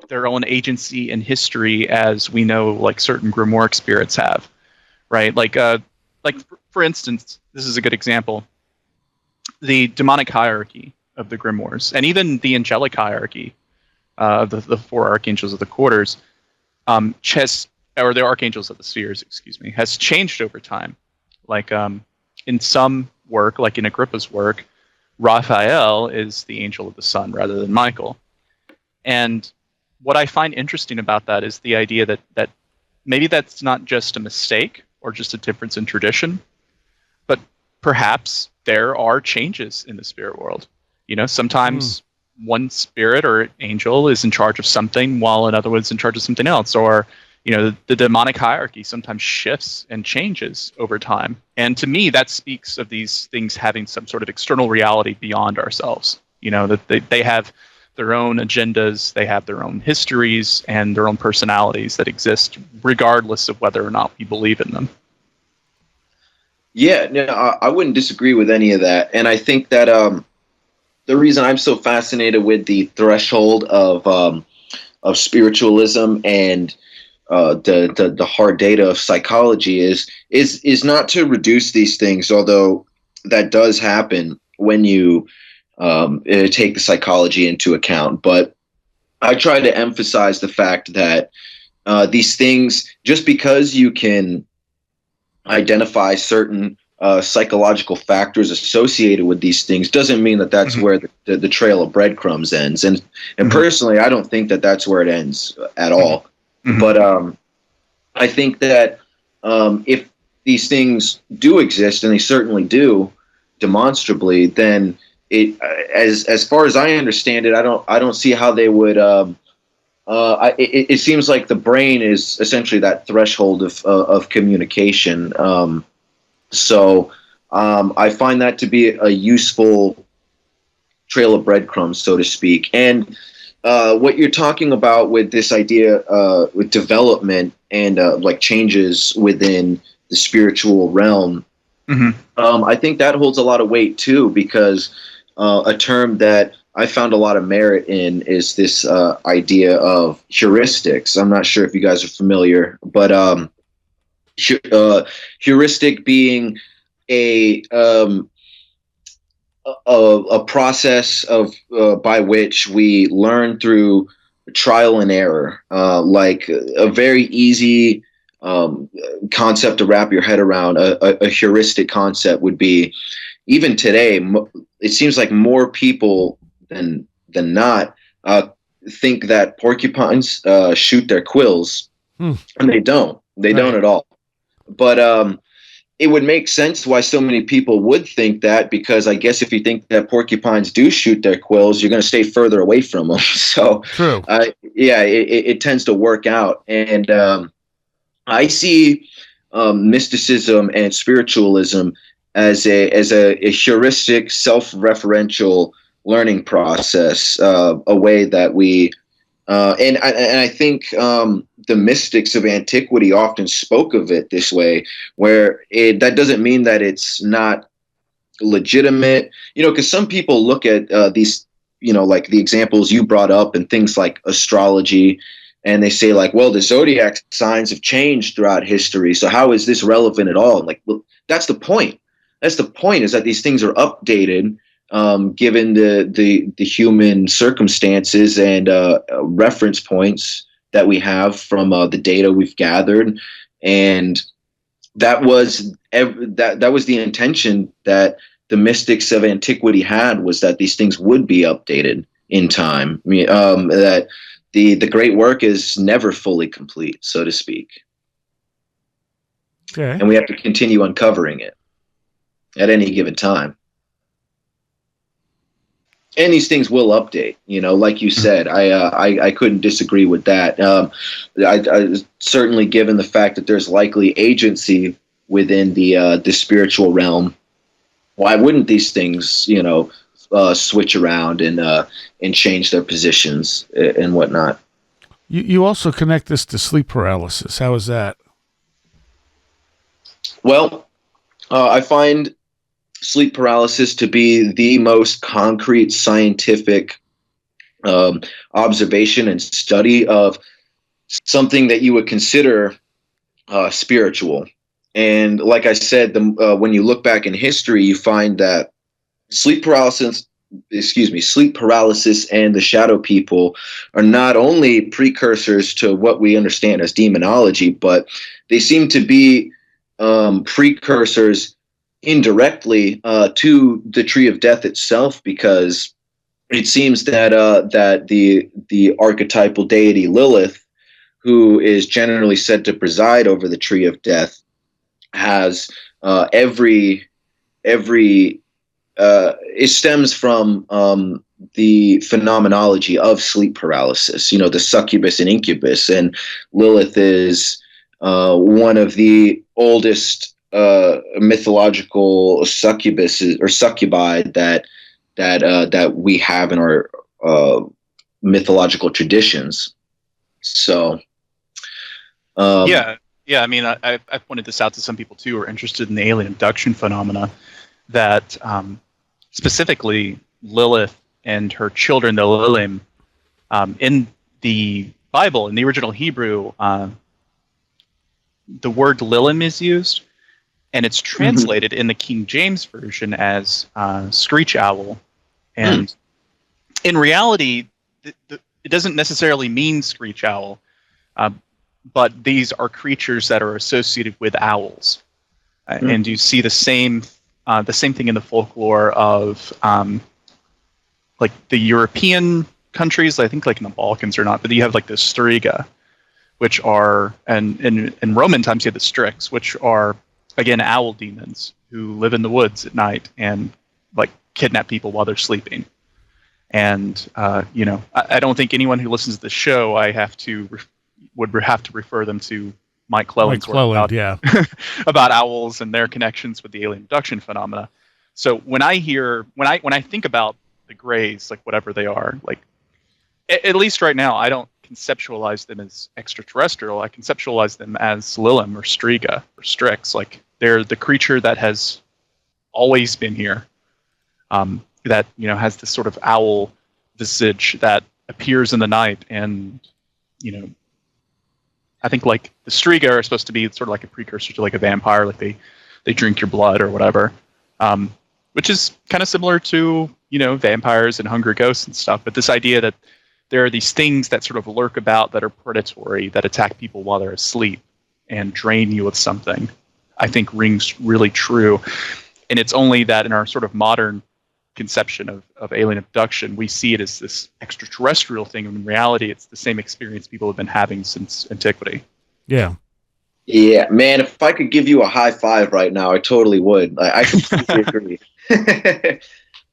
S3: their own agency in history as we know, like certain grimoire spirits have, right? Like for instance, this is a good example. The demonic hierarchy of the grimoires, and even the angelic hierarchy, the four archangels of the quarters, or the archangels of the spheres, excuse me, has changed over time. Like in some work, like in Agrippa's work, Raphael is the angel of the sun rather than Michael. And what I find interesting about that is the idea that maybe that's not just a mistake or just a difference in tradition, but perhaps there are changes in the spirit world. Sometimes one spirit or angel is in charge of something while another one's in charge of something else. Or, the demonic hierarchy sometimes shifts and changes over time. And to me, that speaks of these things having some sort of external reality beyond ourselves. That they have their own agendas, they have their own histories and their own personalities that exist regardless of whether or not we believe in them.
S4: Yeah, no, I wouldn't disagree with any of that. And I think that the reason I'm so fascinated with the threshold of spiritualism and the hard data of psychology is not to reduce these things, although that does happen when you take the psychology into account. But I try to emphasize the fact that these things, just because you can identify certain psychological factors associated with these things doesn't mean that that's where the trail of breadcrumbs ends. And personally, I don't think that that's where it ends at all. But I think that if these things do exist, and they certainly do demonstrably, then as far as I understand it, I don't see how they would. It seems like the brain is essentially that threshold of communication. So I find that to be a useful trail of breadcrumbs, so to speak. And what you're talking about with this idea with development and like changes within the spiritual realm, I think that holds a lot of weight too, because a term that I found a lot of merit in is this idea of heuristics. I'm not sure if you guys are familiar, but heuristic being a process of by which we learn through trial and error, like a very easy concept to wrap your head around. A heuristic concept would be, even today, it seems like more people than not think that porcupines shoot their quills, and they don't. They don't at all. But it would make sense why so many people would think that, because I guess if you think that porcupines do shoot their quills, you're going to stay further away from them. So,
S1: True.
S4: It tends to work out. And I see mysticism and spiritualism as a heuristic, self-referential learning process, a way that we and I think the mystics of antiquity often spoke of it this way, where that doesn't mean that it's not legitimate, because some people look at these, like the examples you brought up and things like astrology, and they say like, well, the zodiac signs have changed throughout history, so how is this relevant at all? Like, well, that's the point. That's the point, is that these things are updated given the human circumstances and reference points that we have from the data we've gathered, and that was the intention that the mystics of antiquity had, was that these things would be updated in time. That the great work is never fully complete, so to speak.
S1: Okay.
S4: And we have to continue uncovering it at any given time. And these things will update, like you said. I couldn't disagree with that. I certainly, given the fact that there's likely agency within the spiritual realm, why wouldn't these things, switch around and change their positions and whatnot?
S1: You also connect this to sleep paralysis. How is that?
S4: Well, I find sleep paralysis to be the most concrete scientific observation and study of something that you would consider spiritual. And like I said, when you look back in history, you find that sleep paralysis and the shadow people are not only precursors to what we understand as demonology, but they seem to be precursors indirectly to the tree of death itself, because it seems that that the archetypal deity Lilith, who is generally said to preside over the tree of death, has it stems from the phenomenology of sleep paralysis, the succubus and incubus, and Lilith is one of the oldest mythological succubuses or succubi that we have in our mythological traditions. So,
S3: yeah. I mean, I pointed this out to some people too who are interested in the alien abduction phenomena. That specifically Lilith and her children, the Lilim, in the Bible, in the original Hebrew, the word Lilim is used. And it's translated in the King James Version as screech owl. And in reality, it doesn't necessarily mean screech owl, but these are creatures that are associated with owls. and you see the same thing in the folklore of like the European countries. I think like in the Balkans or not, but you have like the Striga, which are, and in Roman times you have the Strix, which are again owl demons who live in the woods at night and like kidnap people while they're sleeping. And I don't think anyone who listens to the show would have to refer them to Mike Clelland's work about owls and their connections with the alien abduction phenomena. So when I think about the Greys, like whatever they are, like at least right now, I don't conceptualize them as extraterrestrial. I conceptualize them as Lilim or Striga or Strix. Like they're the creature that has always been here. That has this sort of owl visage that appears in the night, and I think like the Striga are supposed to be sort of like a precursor to like a vampire, like they drink your blood or whatever, which is kind of similar to vampires and hungry ghosts and stuff. But this idea that there are these things that sort of lurk about that are predatory, that attack people while they're asleep and drain you with something, I think rings really true. And it's only that in our sort of modern conception of alien abduction, we see it as this extraterrestrial thing, and in reality it's the same experience people have been having since antiquity.
S1: Yeah,
S4: man, if I could give you a high five right now, I totally would. I completely agree.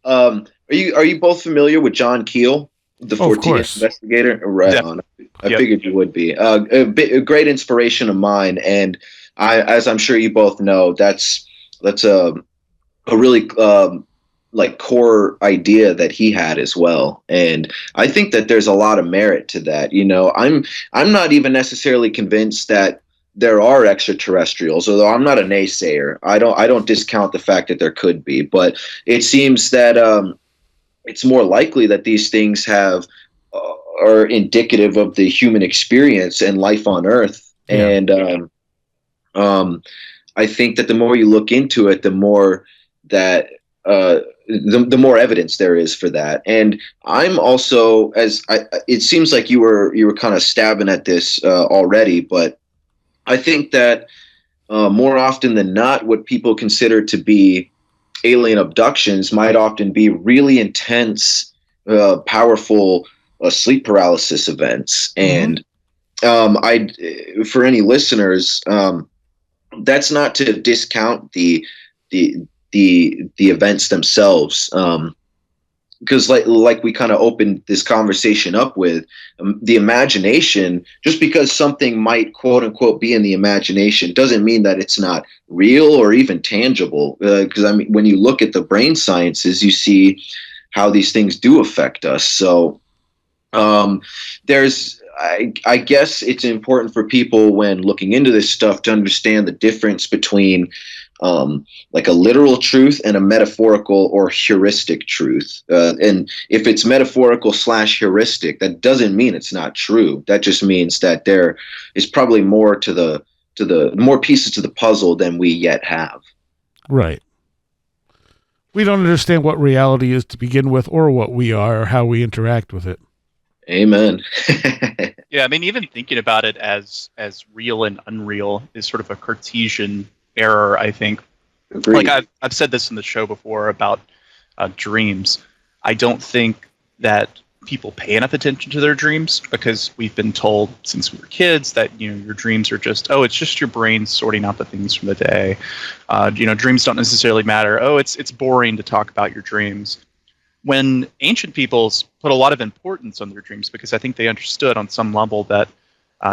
S4: Are you both familiar with John Keel, the 14th investigator? Right on. I figured you would be. A great inspiration of mine, and as I'm sure you both know, that's a really like core idea that he had as well. And I think that there's a lot of merit to that. I'm not even necessarily convinced that there are extraterrestrials, although I'm not a naysayer. I don't discount the fact that there could be, but it seems that it's more likely that these things are indicative of the human experience and life on Earth. Yeah. And I think that the more you look into it, the more that the more evidence there is for that. And I'm also, it seems like you were kind of stabbing at this already, but I think that more often than not, what people consider to be alien abductions might often be really intense, powerful sleep paralysis events. Mm-hmm. And for any listeners, that's not to discount the events themselves, because like we kind of opened this conversation up with, the imagination, just because something might quote unquote be in the imagination doesn't mean that it's not real or even tangible, because I mean, when you look at the brain sciences, you see how these things do affect us. So I guess it's important for people when looking into this stuff to understand the difference between like a literal truth and a metaphorical or heuristic truth. And if it's metaphorical / heuristic, that doesn't mean it's not true. That just means that there is probably more to the more pieces to the puzzle than we yet have.
S1: Right. We don't understand what reality is to begin with, or what we are, or how we interact with it.
S4: Amen.
S3: Yeah, I mean, even thinking about it as real and unreal is sort of a Cartesian error, I think.
S4: Agreed.
S3: Like I've said this in the show before about dreams. I don't think that people pay enough attention to their dreams, because we've been told since we were kids that your dreams are just, it's just your brain sorting out the things from the day. Dreams don't necessarily matter. It's boring to talk about your dreams. When ancient peoples put a lot of importance on their dreams, because I think they understood on some level that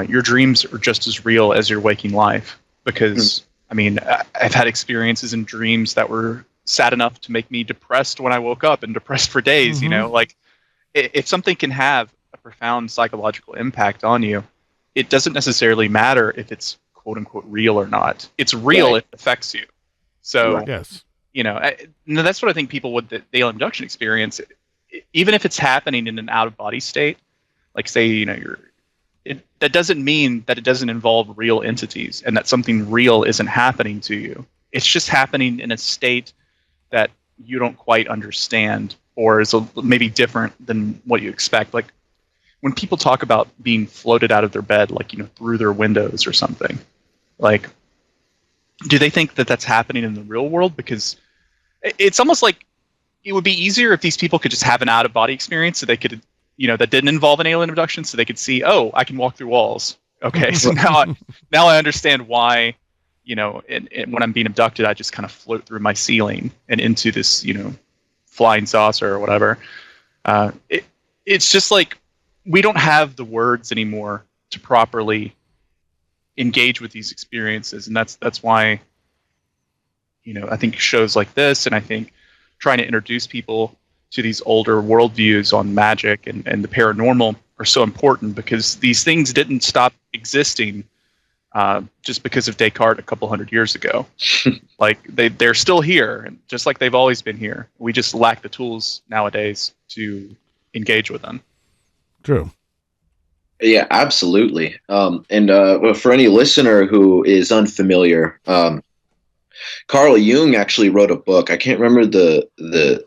S3: your dreams are just as real as your waking life. Because I mean, I've had experiences in dreams that were sad enough to make me depressed when I woke up, and depressed for days.
S1: Mm-hmm.
S3: Like if something can have a profound psychological impact on you, it doesn't necessarily matter if it's quote unquote real or not. It's real. Right. It affects you. So
S1: yes.
S3: That's what I think people with the alien abduction experience, even if it's happening in an out-of-body state, like say, that doesn't mean that it doesn't involve real entities and that something real isn't happening to you. It's just happening in a state that you don't quite understand, or is maybe different than what you expect. Like when people talk about being floated out of their bed, like, through their windows or something, like, do they think that that's happening in the real world? Because it's almost like it would be easier if these people could just have an out-of-body experience, so they could, that didn't involve an alien abduction, so they could see, oh, I can walk through walls. Okay, so now I understand why, when I'm being abducted, I just kind of float through my ceiling and into this, flying saucer or whatever. It's just like we don't have the words anymore to properly engage with these experiences, and that's why, I think shows like this, and I think trying to introduce people to these older worldviews on magic and the paranormal are so important, because these things didn't stop existing just because of Descartes a couple hundred years ago. Like they're still here, and just like they've always been here. We just lack the tools nowadays to engage with them.
S1: True.
S4: Yeah, absolutely. And for any listener who is unfamiliar, Carl Jung actually wrote a book. I can't remember the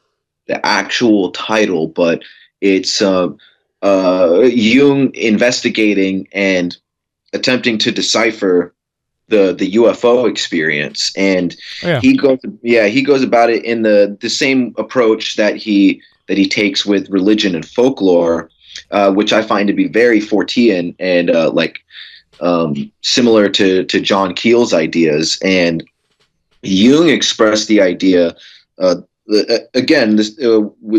S4: actual title, but it's Jung investigating and attempting to decipher the UFO experience, and he goes about it in the same approach that he takes with religion and folklore, which I find to be very Fortean and similar to John Keel's ideas. And Jung expressed the idea again,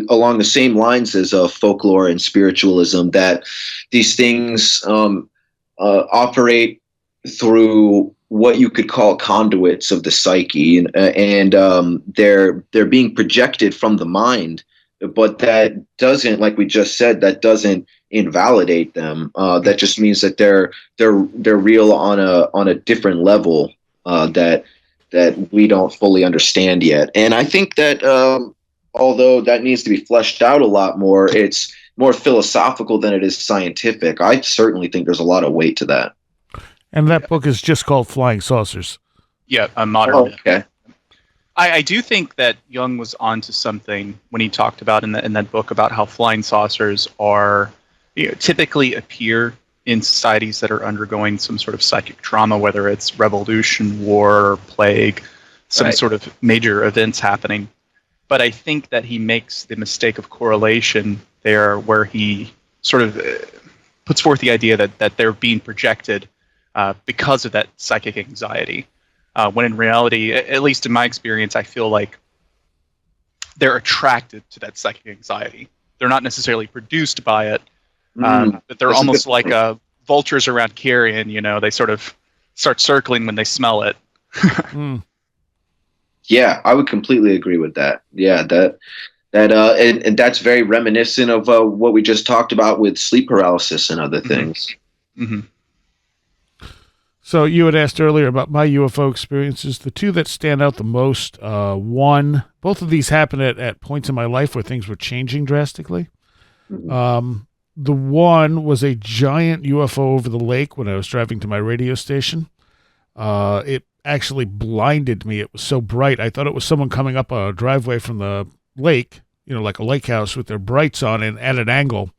S4: along the same lines as folklore and spiritualism, that these things operate through what you could call conduits of the psyche, and they're being projected from the mind, but that doesn't, like we just said, that doesn't invalidate them. That just means that they're real on a different level that we don't fully understand yet. And I think that although that needs to be fleshed out a lot more, it's more philosophical than it is scientific. I certainly think there's a lot of weight to that.
S1: And that book is just called Flying Saucers.
S3: Yeah, a modern.
S4: Oh, okay.
S3: I do think that Jung was onto something when he talked about in that book about how flying saucers are, typically appear in societies that are undergoing some sort of psychic trauma, whether it's revolution, war, plague, some sort of major events happening. But I think that he makes the mistake of correlation there, where he sort of puts forth the idea that they're being projected because of that psychic anxiety. When in reality, at least in my experience, I feel like they're attracted to that psychic anxiety. They're not necessarily produced by it, but they're almost like vultures around carrion. They sort of start circling when they smell it.
S4: Yeah, I would completely agree with that. Yeah, and that's very reminiscent of what we just talked about with sleep paralysis and other things.
S3: Mm-hmm.
S1: So you had asked earlier about my UFO experiences. The two that stand out the most, both of these happened at points in my life where things were changing drastically. The one was a giant UFO over the lake when I was driving to my radio station. It actually blinded me. It was so bright. I thought it was someone coming up a driveway from the lake, like a lake house with their brights on and at an angle.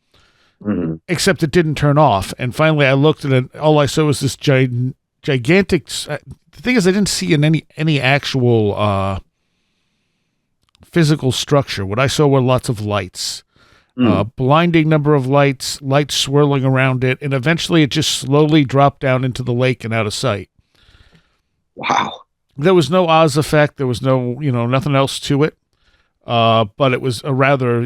S1: Mm-hmm. Except it didn't turn off. And finally I looked at it, all I saw was this gigantic. The thing is, I didn't see in any actual physical structure. What I saw were lots of lights. Blinding number of lights swirling around it, and eventually it just slowly dropped down into the lake and out of sight.
S4: Wow.
S1: There was no Oz effect. There was no, nothing else to it. But it was a rather,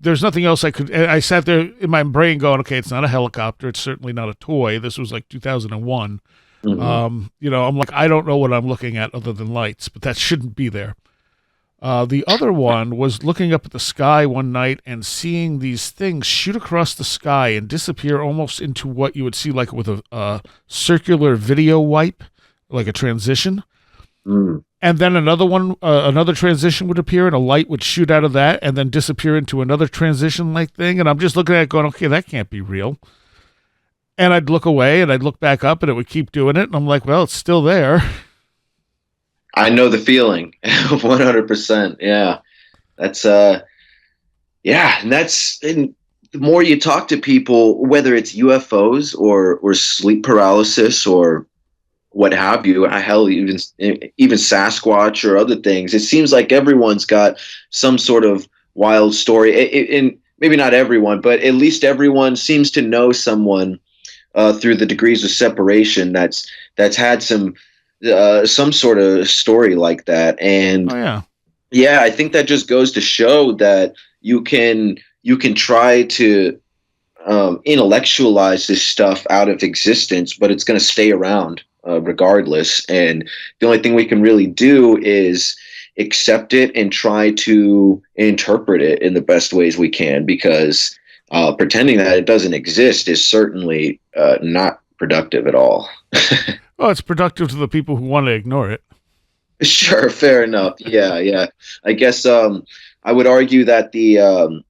S1: there's nothing else I sat there in my brain going, okay, it's not a helicopter. It's certainly not a toy. This was like 2001. Mm-hmm. I'm like, I don't know what I'm looking at other than lights, but that shouldn't be there. The other one was looking up at the sky one night and seeing these things shoot across the sky and disappear almost into what you would see like with a circular video wipe, like a transition. And then another transition would appear and a light would shoot out of that and then disappear into another transition-like thing. And I'm just looking at it going, okay, that can't be real. And I'd look away and I'd look back up and it would keep doing it. And I'm like, well, it's still there.
S4: I know the feeling 100%. Yeah. That's, and the more you talk to people, whether it's UFOs or sleep paralysis or what have you. Hell, even Sasquatch or other things. It seems like everyone's got some sort of wild story. And maybe not everyone, but at least everyone seems to know someone through the degrees of separation that's had some sort of story like that. And
S1: Oh yeah.
S4: yeah, I think that just goes to show that you can try to intellectualize this stuff out of existence, but it's going to stay around regardless. And the only thing we can really do is accept it and try to interpret it in the best ways we can, because pretending that it doesn't exist is certainly not productive at all.
S1: Well, it's productive to the people who want to ignore it.
S4: Sure, fair enough. Yeah. I guess I would argue that the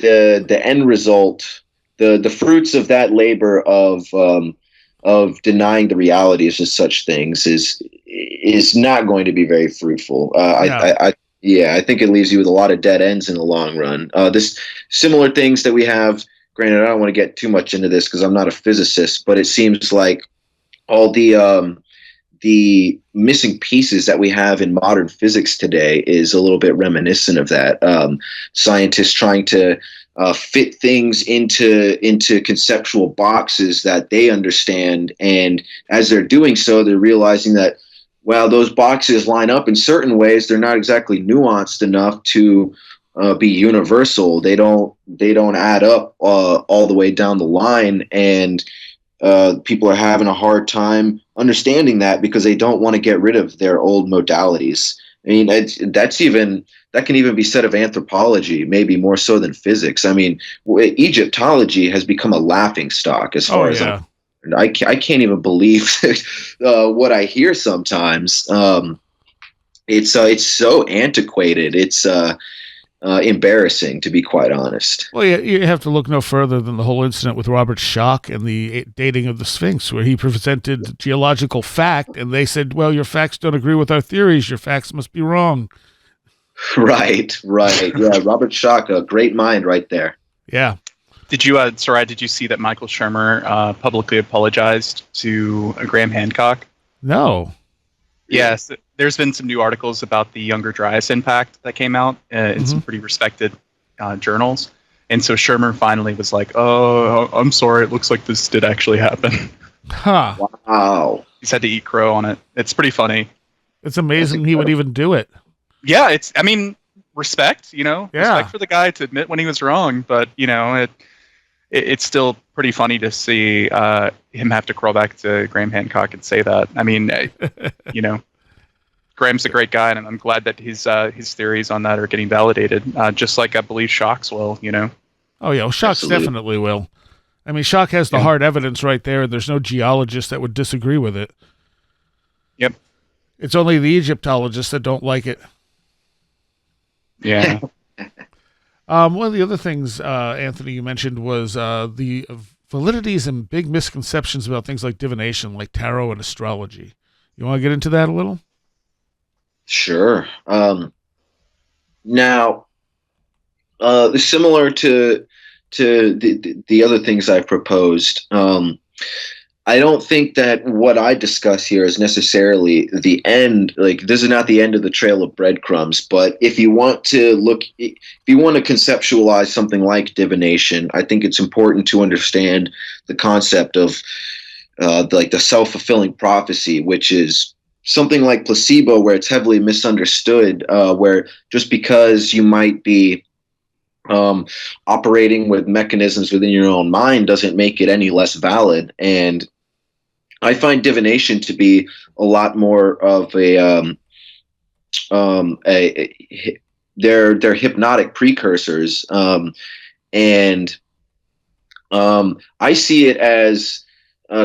S4: end result, the fruits of that labor of denying the realities of such things is not going to be very fruitful. I think it leaves you with a lot of dead ends in the long run. This similar things that we have. Granted, I don't want to get too much into this because I'm not a physicist, but it seems like all the missing pieces that we have in modern physics today is a little bit reminiscent of that. Scientists trying to fit things into conceptual boxes that they understand, and as they're doing so, they're realizing that, well, those boxes line up in certain ways. They're not exactly nuanced enough to be universal. They don't add up all the way down the line, and people are having a hard time understanding that because they don't want to get rid of their old modalities. I mean, that can even be said of anthropology, maybe more so than physics. I mean, Egyptology has become a laughing stock as far as I can't even believe what I hear sometimes. It's so antiquated. It's embarrassing, to be quite honest.
S1: Well, yeah, you have to look no further than the whole incident with Robert Schoch and the dating of the Sphinx, where he presented geological fact, and they said, well, your facts don't agree with our theories. Your facts must be wrong.
S4: Right. Yeah, Robert Schoch, a great mind right there.
S1: Yeah.
S3: Did you, Soraya, did you see that Michael Shermer publicly apologized to Graham Hancock?
S1: No.
S3: Yes, there's been some new articles about the Younger Dryas impact that came out in some pretty respected journals. And so Shermer finally was like, oh, I'm sorry, it looks like this did actually happen.
S1: Huh.
S4: Wow.
S3: He's had to eat crow on it. It's pretty funny.
S1: It's amazing he would even do it.
S3: Yeah, respect, respect for the guy to admit when he was wrong. But, it's still pretty funny to see him have to crawl back to Graham Hancock and say that. I mean, Graham's a great guy, and I'm glad that his theories on that are getting validated, just like I believe Schoch's will,
S1: Oh, yeah, well, Schoch definitely will. I mean, Schoch has the hard evidence right there, and there's no geologist that would disagree with it.
S3: Yep.
S1: It's only the Egyptologists that don't like it.
S3: Yeah.
S1: One of the other things, Anthony, you mentioned was the validities and big misconceptions about things like divination, like tarot and astrology. You want to get into that a little?
S4: Sure. Now, similar to the other things I've proposed, I don't think that what I discuss here is necessarily the end. Like, this is not the end of the trail of breadcrumbs. But if you want to conceptualize something like divination, I think it's important to understand the concept of like the self-fulfilling prophecy, which is something like placebo, where it's heavily misunderstood, where just because you might be operating with mechanisms within your own mind doesn't make it any less valid. And I find divination to be a lot more of they're hypnotic precursors, and I see it as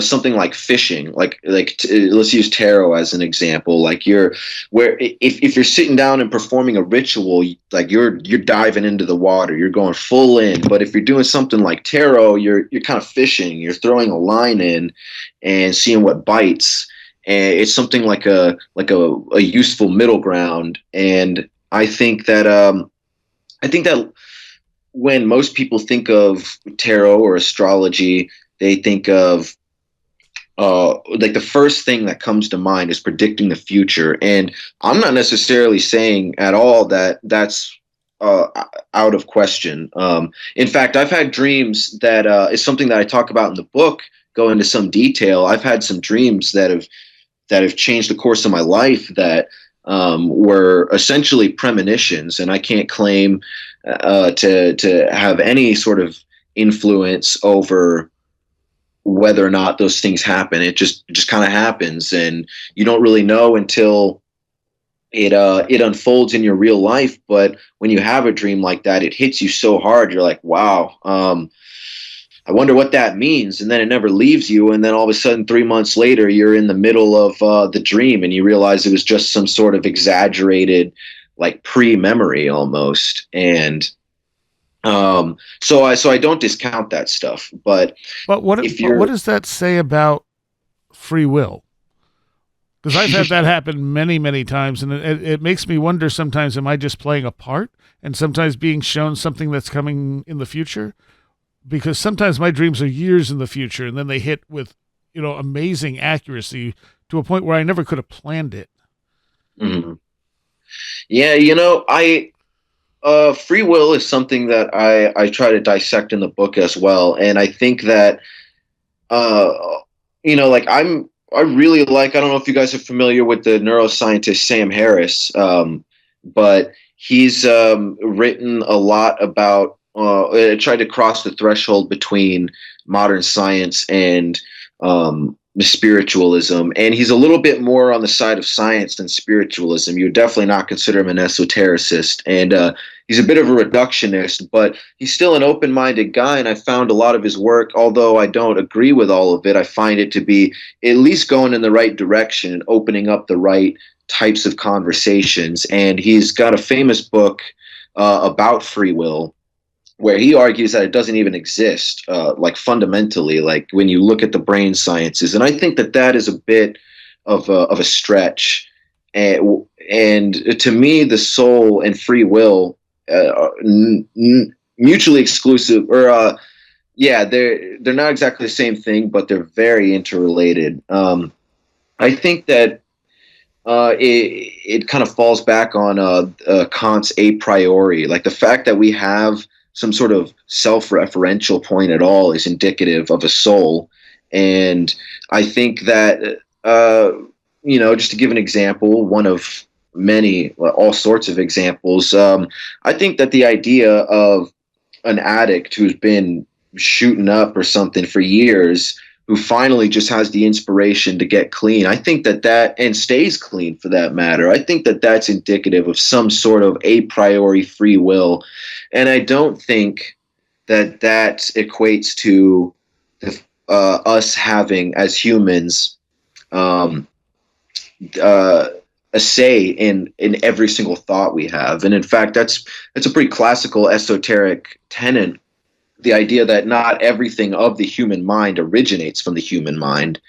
S4: something like fishing, let's use tarot as an example. Like if you're sitting down and performing a ritual, like you're diving into the water, you're going full in. But if you're doing something like tarot, you're kind of fishing. You're throwing a line in and seeing what bites. And it's something like a useful middle ground. And I think that when most people think of tarot or astrology, they think of like the first thing that comes to mind is predicting the future. And I'm not necessarily saying at all that that's out of question. In fact, I've had dreams that is something that I talk about in the book, go into some detail. I've had some dreams that have changed the course of my life that were essentially premonitions, and I can't claim to have any sort of influence over whether or not those things happen. It just kind of happens, and you don't really know until it unfolds in your real life. But when you have a dream like that, it hits you so hard. You're like, wow, I wonder what that means. And then it never leaves you. And then all of a sudden, 3 months later, you're in the middle of the dream, and you realize it was just some sort of exaggerated, like pre-memory almost. And so I don't discount that stuff. But
S1: what does that say about free will? Because I've had that happen many, many times, and it makes me wonder sometimes, am I just playing a part and sometimes being shown something that's coming in the future? Because sometimes my dreams are years in the future, and then they hit with, amazing accuracy to a point where I never could have planned it.
S4: Mm-hmm. Yeah, free will is something that I try to dissect in the book as well. And I think that, like I really like, I don't know if you guys are familiar with the neuroscientist Sam Harris, but he's written a lot about, tried to cross the threshold between modern science and spiritualism. And he's a little bit more on the side of science than spiritualism. You would definitely not consider him an esotericist. And he's a bit of a reductionist, but he's still an open-minded guy. And I found a lot of his work, although I don't agree with all of it, I find it to be at least going in the right direction and opening up the right types of conversations. And he's got a famous book about free will, where he argues that it doesn't even exist, like fundamentally, like when you look at the brain sciences. And I think that that is a bit of a stretch. And to me, the soul and free will are mutually exclusive, or they're not exactly the same thing, but they're very interrelated. I think that it kind of falls back on Kant's a priori, like the fact that we have some sort of self-referential point at all is indicative of a soul. And I think that, just to give an example, one of many, all sorts of examples, I think that the idea of an addict who's been shooting up or something for years, who finally just has the inspiration to get clean, I think that and stays clean for that matter, I think that that's indicative of some sort of a priori free will. And I don't think that equates to us having, as humans, a say in every single thought we have. And in fact, that's a pretty classical esoteric tenet, the idea that not everything of the human mind originates from the human mind.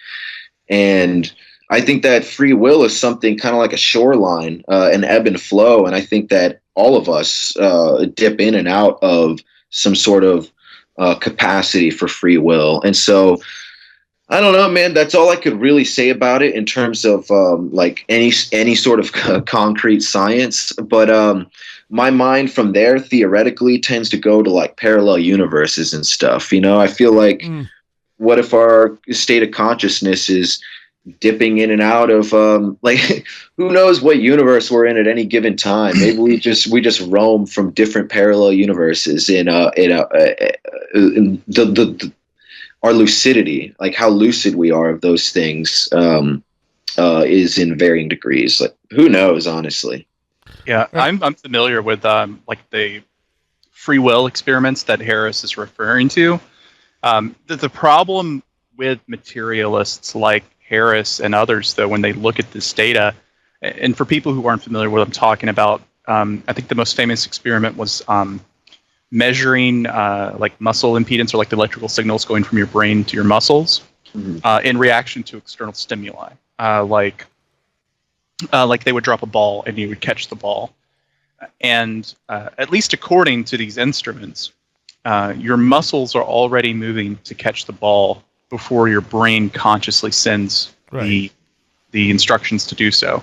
S4: And I think that free will is something kind of like a shoreline, an ebb and flow. And I think that all of us dip in and out of some sort of capacity for free will. And so, I don't know, man, that's all I could really say about it in terms of like any sort of concrete science. But my mind from there theoretically tends to go to like parallel universes and stuff. I feel like, what if our state of consciousness is dipping in and out of like, who knows what universe we're in at any given time? Maybe we just roam from different parallel universes in our lucidity, like how lucid we are of those things, is in varying degrees. Like, who knows, honestly.
S3: Yeah, I'm familiar with like the free will experiments that Harris is referring to. The problem with materialists like Harris and others, though, when they look at this data, and for people who aren't familiar with what I'm talking about, I think the most famous experiment was measuring like muscle impedance, or like the electrical signals going from your brain to your muscles, in reaction to external stimuli, like they would drop a ball and you would catch the ball. And at least according to these instruments, your muscles are already moving to catch the ball before your brain consciously sends the instructions to do so.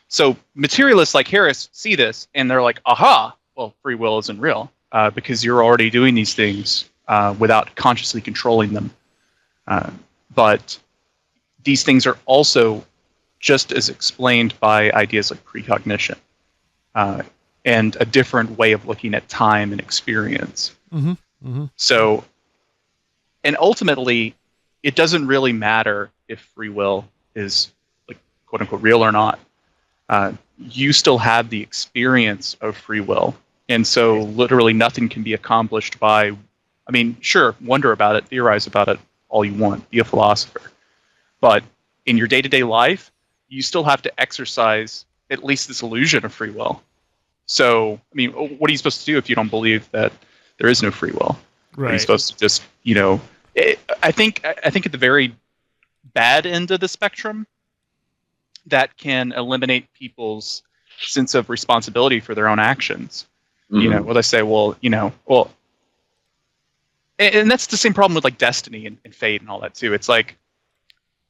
S3: So materialists like Harris see this, and they're like, aha, well, free will isn't real because you're already doing these things without consciously controlling them. But these things are also just as explained by ideas like precognition and a different way of looking at time and experience.
S1: Mm-hmm. Mm-hmm.
S3: So, and ultimately, it doesn't really matter if free will is, like, quote unquote, real or not. You still have the experience of free will. And so literally nothing can be accomplished by, I mean, sure, wonder about it, theorize about it all you want, be a philosopher. But in your day-to-day life, you still have to exercise at least this illusion of free will. So, I mean, what are you supposed to do if you don't believe that there is no free will?
S1: Right.
S3: Are you supposed to just, I think at the very bad end of the spectrum, that can eliminate people's sense of responsibility for their own actions.
S4: Mm-hmm.
S3: Well, they say, and that's the same problem with like destiny and fate and all that too. It's like,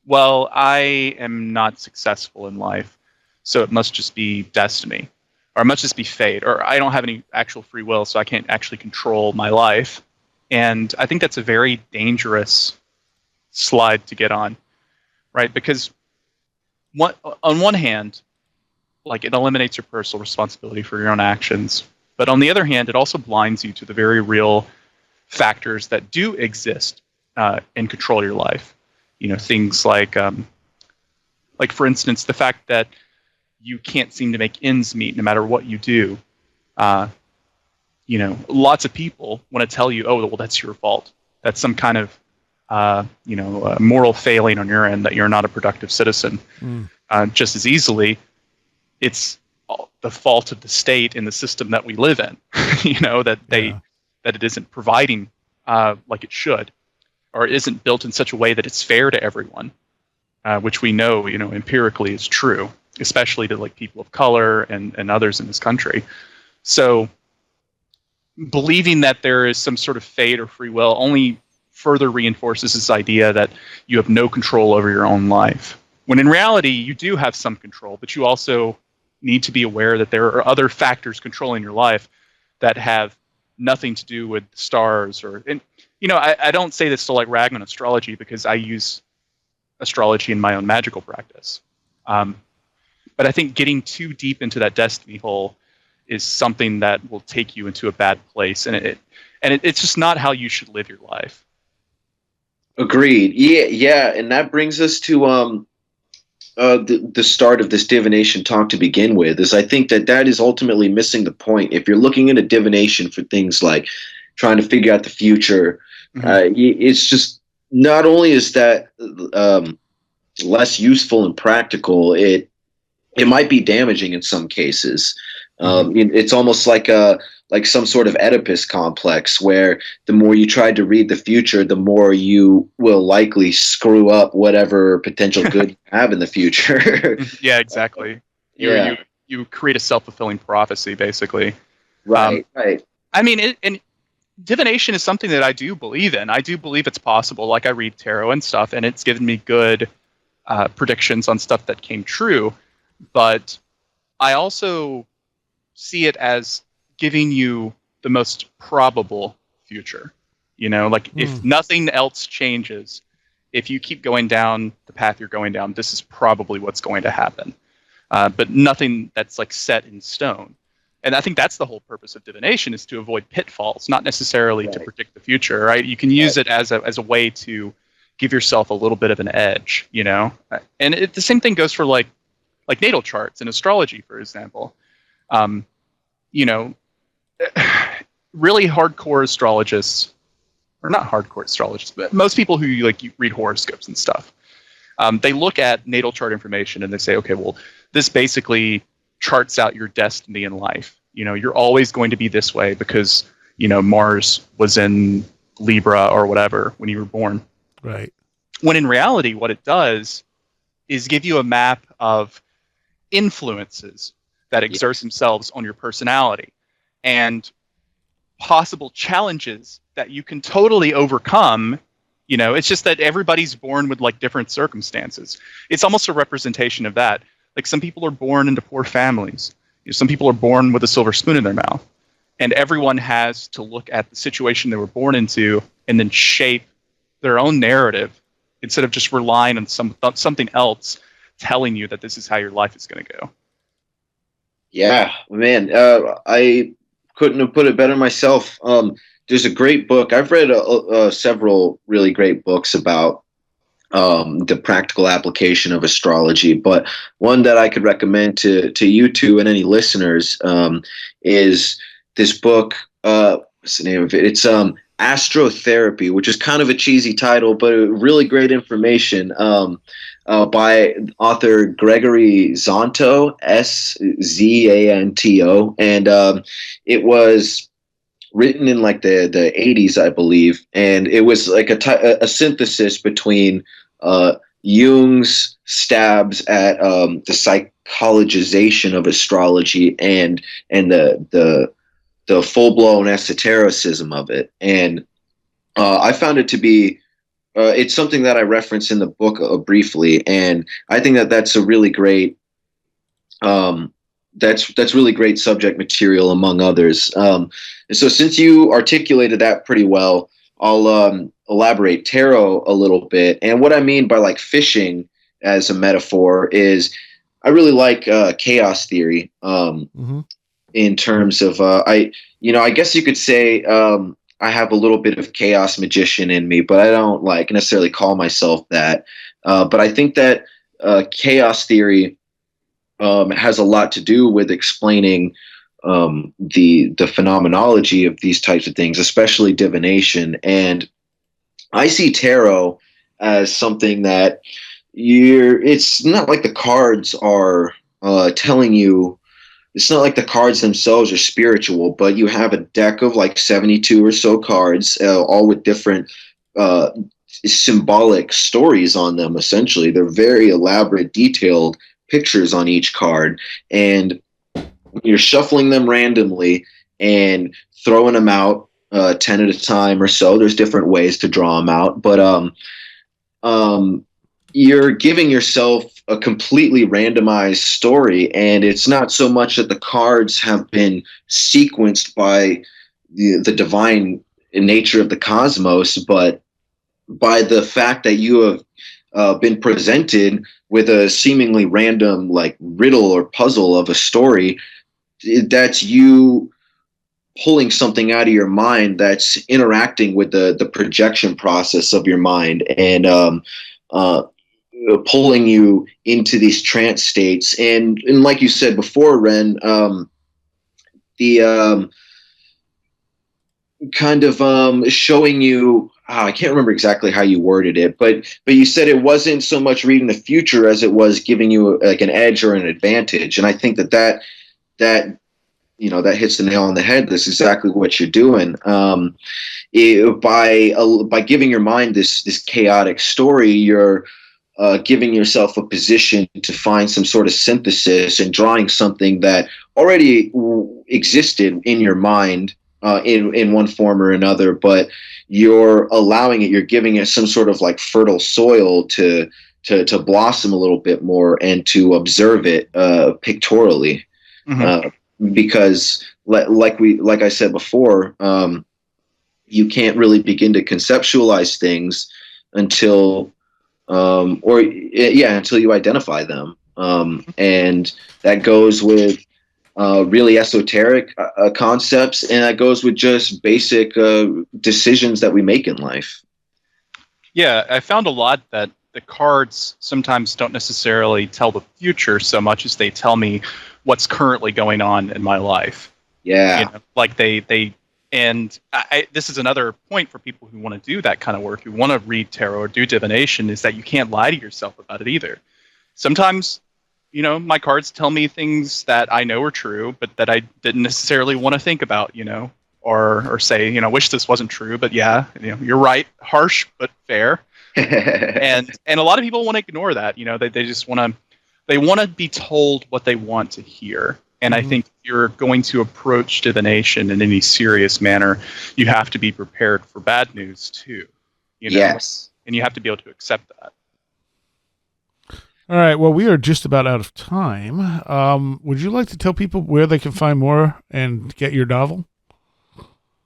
S3: well, I am not successful in life, so it must just be destiny, or it must just be fate, or I don't have any actual free will, so I can't actually control my life. And I think that's a very dangerous slide to get on, right? Because on one hand, like, it eliminates your personal responsibility for your own actions, but on the other hand, it also blinds you to the very real factors that do exist and control your life. Things like for instance, the fact that you can't seem to make ends meet no matter what you do. Lots of people want to tell you, oh, well, that's your fault. That's some kind of moral failing on your end, that you're not a productive citizen. Just as easily, it's the fault of the state and the system that we live in. That it isn't providing like it should, or it isn't built in such a way that it's fair to everyone, which we know, empirically is true, especially to like people of color and others in this country. So believing that there is some sort of fate or free will only further reinforces this idea that you have no control over your own life. When in reality, you do have some control, but you also need to be aware that there are other factors controlling your life that have nothing to do with stars I don't say this to like rag on astrology, because I use astrology in my own magical practice. But I think getting too deep into that destiny hole is something that will take you into a bad place, and it's just not how you should live your life.
S4: Agreed. Yeah, and that brings us to the start of this divination talk to begin with. Is I think that is ultimately missing the point. If you're looking into divination for things like trying to figure out the future, it's just, not only is that less useful and practical, it might be damaging in some cases. It's almost like some sort of Oedipus complex, where the more you try to read the future, the more you will likely screw up whatever potential good you have in the future.
S3: Yeah, exactly. You create a self-fulfilling prophecy, basically.
S4: Right.
S3: I mean, and divination is something that I do believe in. I do believe it's possible. Like, I read tarot and stuff, and it's given me good predictions on stuff that came true. But I also see it as giving you the most probable future. If nothing else changes, if you keep going down the path you're going down, this is probably what's going to happen. But nothing that's like set in stone. And I think that's the whole purpose of divination, is to avoid pitfalls, not necessarily to predict the future, right? You can use it as a way to give yourself a little bit of an edge, And the same thing goes for like natal charts and astrology, for example. Really hardcore astrologists, or not hardcore astrologists, but most people who you read horoscopes and stuff, they look at natal chart information and they say, okay, well, this basically charts out your destiny in life. You're always going to be this way because, Mars was in Libra or whatever when you were born.
S1: Right.
S3: When in reality, what it does is give you a map of influences that exert themselves on your personality, and possible challenges that you can totally overcome It's just that everybody's born with like different circumstances. It's almost a representation of that. Like some people are born into poor families. Some people are born with a silver spoon in their mouth. And everyone has to look at the situation they were born into and then shape their own narrative instead of just relying on something else telling you that this is how your life is going to go.
S4: Yeah, man, I couldn't have put it better myself. There's a great book. I've read several really great books about the practical application of astrology, but one that I could recommend to you two and any listeners is this book. What's the name of it? It's Astrotherapy, which is kind of a cheesy title, but really great information. By author Gregory Zonto, Szanto, and it was written in like the 80s, I believe, and it was like a synthesis between Jung's stabs at the psychologization of astrology and the full-blown esotericism of it, and I found it to be. It's something that I reference in the book briefly, and I think that that's a really great. That's really great subject material, among others. And so, since you articulated that pretty well, I'll elaborate tarot a little bit. And what I mean by like fishing as a metaphor is, I really like chaos theory. In terms of I guess you could say. I have a little bit of chaos magician in me, but I don't like necessarily call myself that. But I think that chaos theory has a lot to do with explaining the phenomenology of these types of things, especially divination. And I see tarot as something that it's not like the cards are telling you. It's not like the cards themselves are spiritual, but you have a deck of like 72 or so cards, all with different symbolic stories on them, essentially. They're very elaborate, detailed pictures on each card. And you're shuffling them randomly and throwing them out 10 at a time or so. There's different ways to draw them out. But you're giving yourself a completely randomized story, and it's not so much that the cards have been sequenced by the divine nature of the cosmos, but by the fact that you have been presented with a seemingly random like riddle or puzzle of a story. That's you pulling something out of your mind that's interacting with the projection process of your mind, and pulling you into these trance states. And like you said before, Wren, the kind of showing you, I can't remember exactly how you worded it, but you said it wasn't so much reading the future as it was giving you like an edge or an advantage. And I think that hits the nail on the head. That's exactly what you're doing. By giving your mind this chaotic story, you're giving yourself a position to find some sort of synthesis and drawing something that already existed in your mind in one form or another, but you're allowing it, you're giving it some sort of like fertile soil to blossom a little bit more and to observe it pictorially. Because like I said before, you can't really begin to conceptualize things until you identify them. And that goes with really esoteric concepts, and that goes with just basic decisions that we make in life.
S3: Yeah, I found a lot that the cards sometimes don't necessarily tell the future so much as they tell me what's currently going on in my life.
S4: Yeah.
S3: Like and this is another point for people who want to do that kind of work, who want to read tarot or do divination, is that you can't lie to yourself about it either. Sometimes, my cards tell me things that I know are true, but that I didn't necessarily want to think about, or say, wish this wasn't true, but yeah, you're right, harsh but fair. and a lot of people want to ignore that. They just want to be told what they want to hear. And I think if you're going to approach divination in any serious manner, you have to be prepared for bad news too. You know?
S4: Yes.
S3: And you have to be able to accept that.
S1: All right. Well, we are just about out of time. Would you like to tell people where they can find more and get your novel?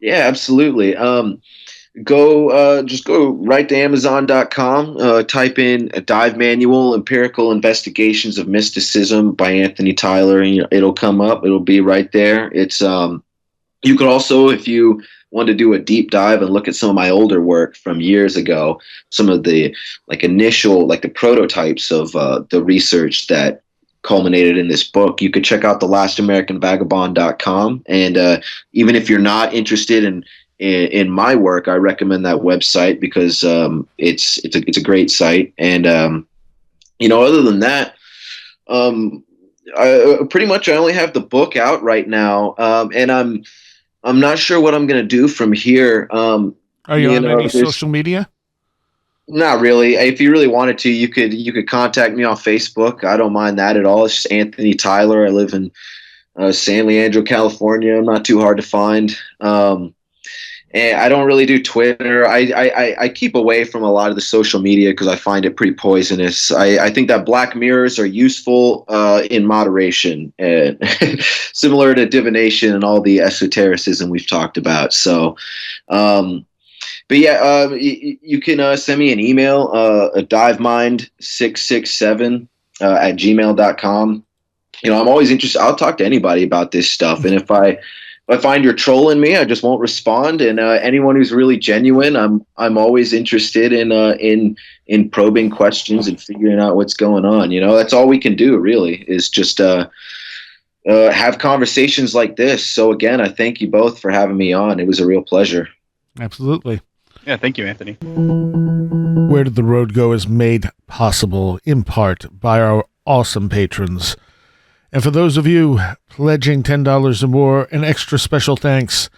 S4: Yeah, absolutely. Just go right to Amazon.com, type in a dive manual, Empirical Investigations of Mysticism by Anthony Tyler, and it'll come up. It'll be right there. It's, you could also, if you want to do a deep dive and look at some of my older work from years ago, some of the initial, the prototypes of the research that culminated in this book, you could check out thelastamericanvagabond.com. And even if you're not interested in my work, I recommend that website because it's a great site. And other than that, I only have the book out right now, and I'm not sure what I'm going to do from here.
S1: Are you on any social media?
S4: Not really. If you really wanted to, you could contact me on Facebook. I don't mind that at all. It's just Anthony Tyler. I live in San Leandro, California. I'm not too hard to find. And I don't really do Twitter. I keep away from a lot of the social media because I find it pretty poisonous. I think that black mirrors are useful in moderation, similar to divination and all the esotericism we've talked about. So, but yeah, you can send me an email, divemind667 at gmail.com. I'm always interested. I'll talk to anybody about this stuff. And if I find you're trolling me, I just won't respond. And anyone who's really genuine, I'm always interested in probing questions and figuring out what's going on. That's all we can do really, is just have conversations like this. So again, I thank you both for having me on. It was a real pleasure.
S1: Absolutely.
S3: Yeah, thank you, Anthony.
S1: Where Did the Road Go is made possible in part by our awesome patrons. And for those of you pledging $10 or more, an extra special thanks: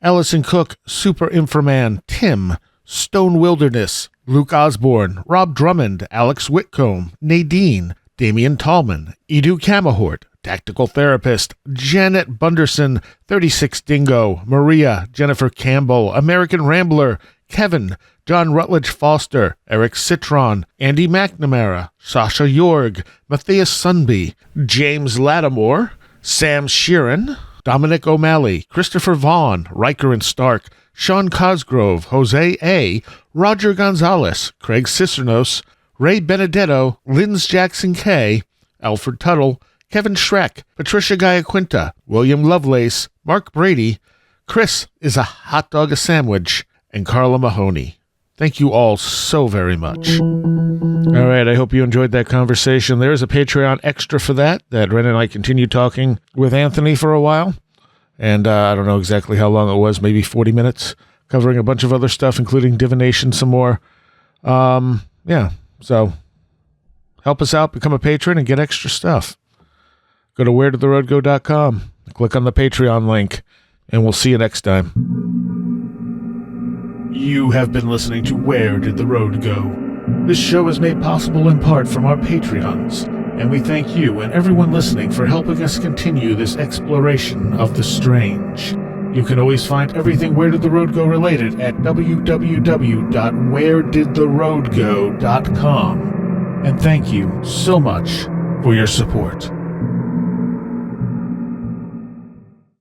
S1: Allison Cook, Super Inframan, Tim, Stone Wilderness, Luke Osborne, Rob Drummond, Alex Whitcomb, Nadine, Damian Tallman, Edu Camahort, Tactical Therapist, Janet Bunderson, 36 Dingo, Maria, Jennifer Campbell, American Rambler, Kevin, John Rutledge Foster, Eric Citron, Andy McNamara, Sasha Jorg, Matthias Sunby, James Lattimore, Sam Sheeran, Dominic O'Malley, Christopher Vaughn, Riker and Stark, Sean Cosgrove, Jose A., Roger Gonzalez, Craig Cicernos, Ray Benedetto, Linz Jackson K., Alfred Tuttle, Kevin Schreck, Patricia Giaquinta, William Lovelace, Mark Brady, Chris is a hot dog a sandwich, and Carla Mahoney. Thank you all so very much. All right, I hope you enjoyed that conversation. There is a Patreon extra for that Wren and I continued talking with Anthony for a while. And I don't know exactly how long it was, maybe 40 minutes, covering a bunch of other stuff, including divination some more. Yeah, so help us out, become a patron, and get extra stuff. Go to wheredidtheroadgo.com, click on the Patreon link, and we'll see you next time. You have been listening to Where Did the Road Go? This show is made possible in part from our Patreons, and we thank you and everyone listening for helping us continue this exploration of the strange. You can always find everything Where Did the Road Go related at www.wheredidtheroadgo.com. And thank you so much for your support.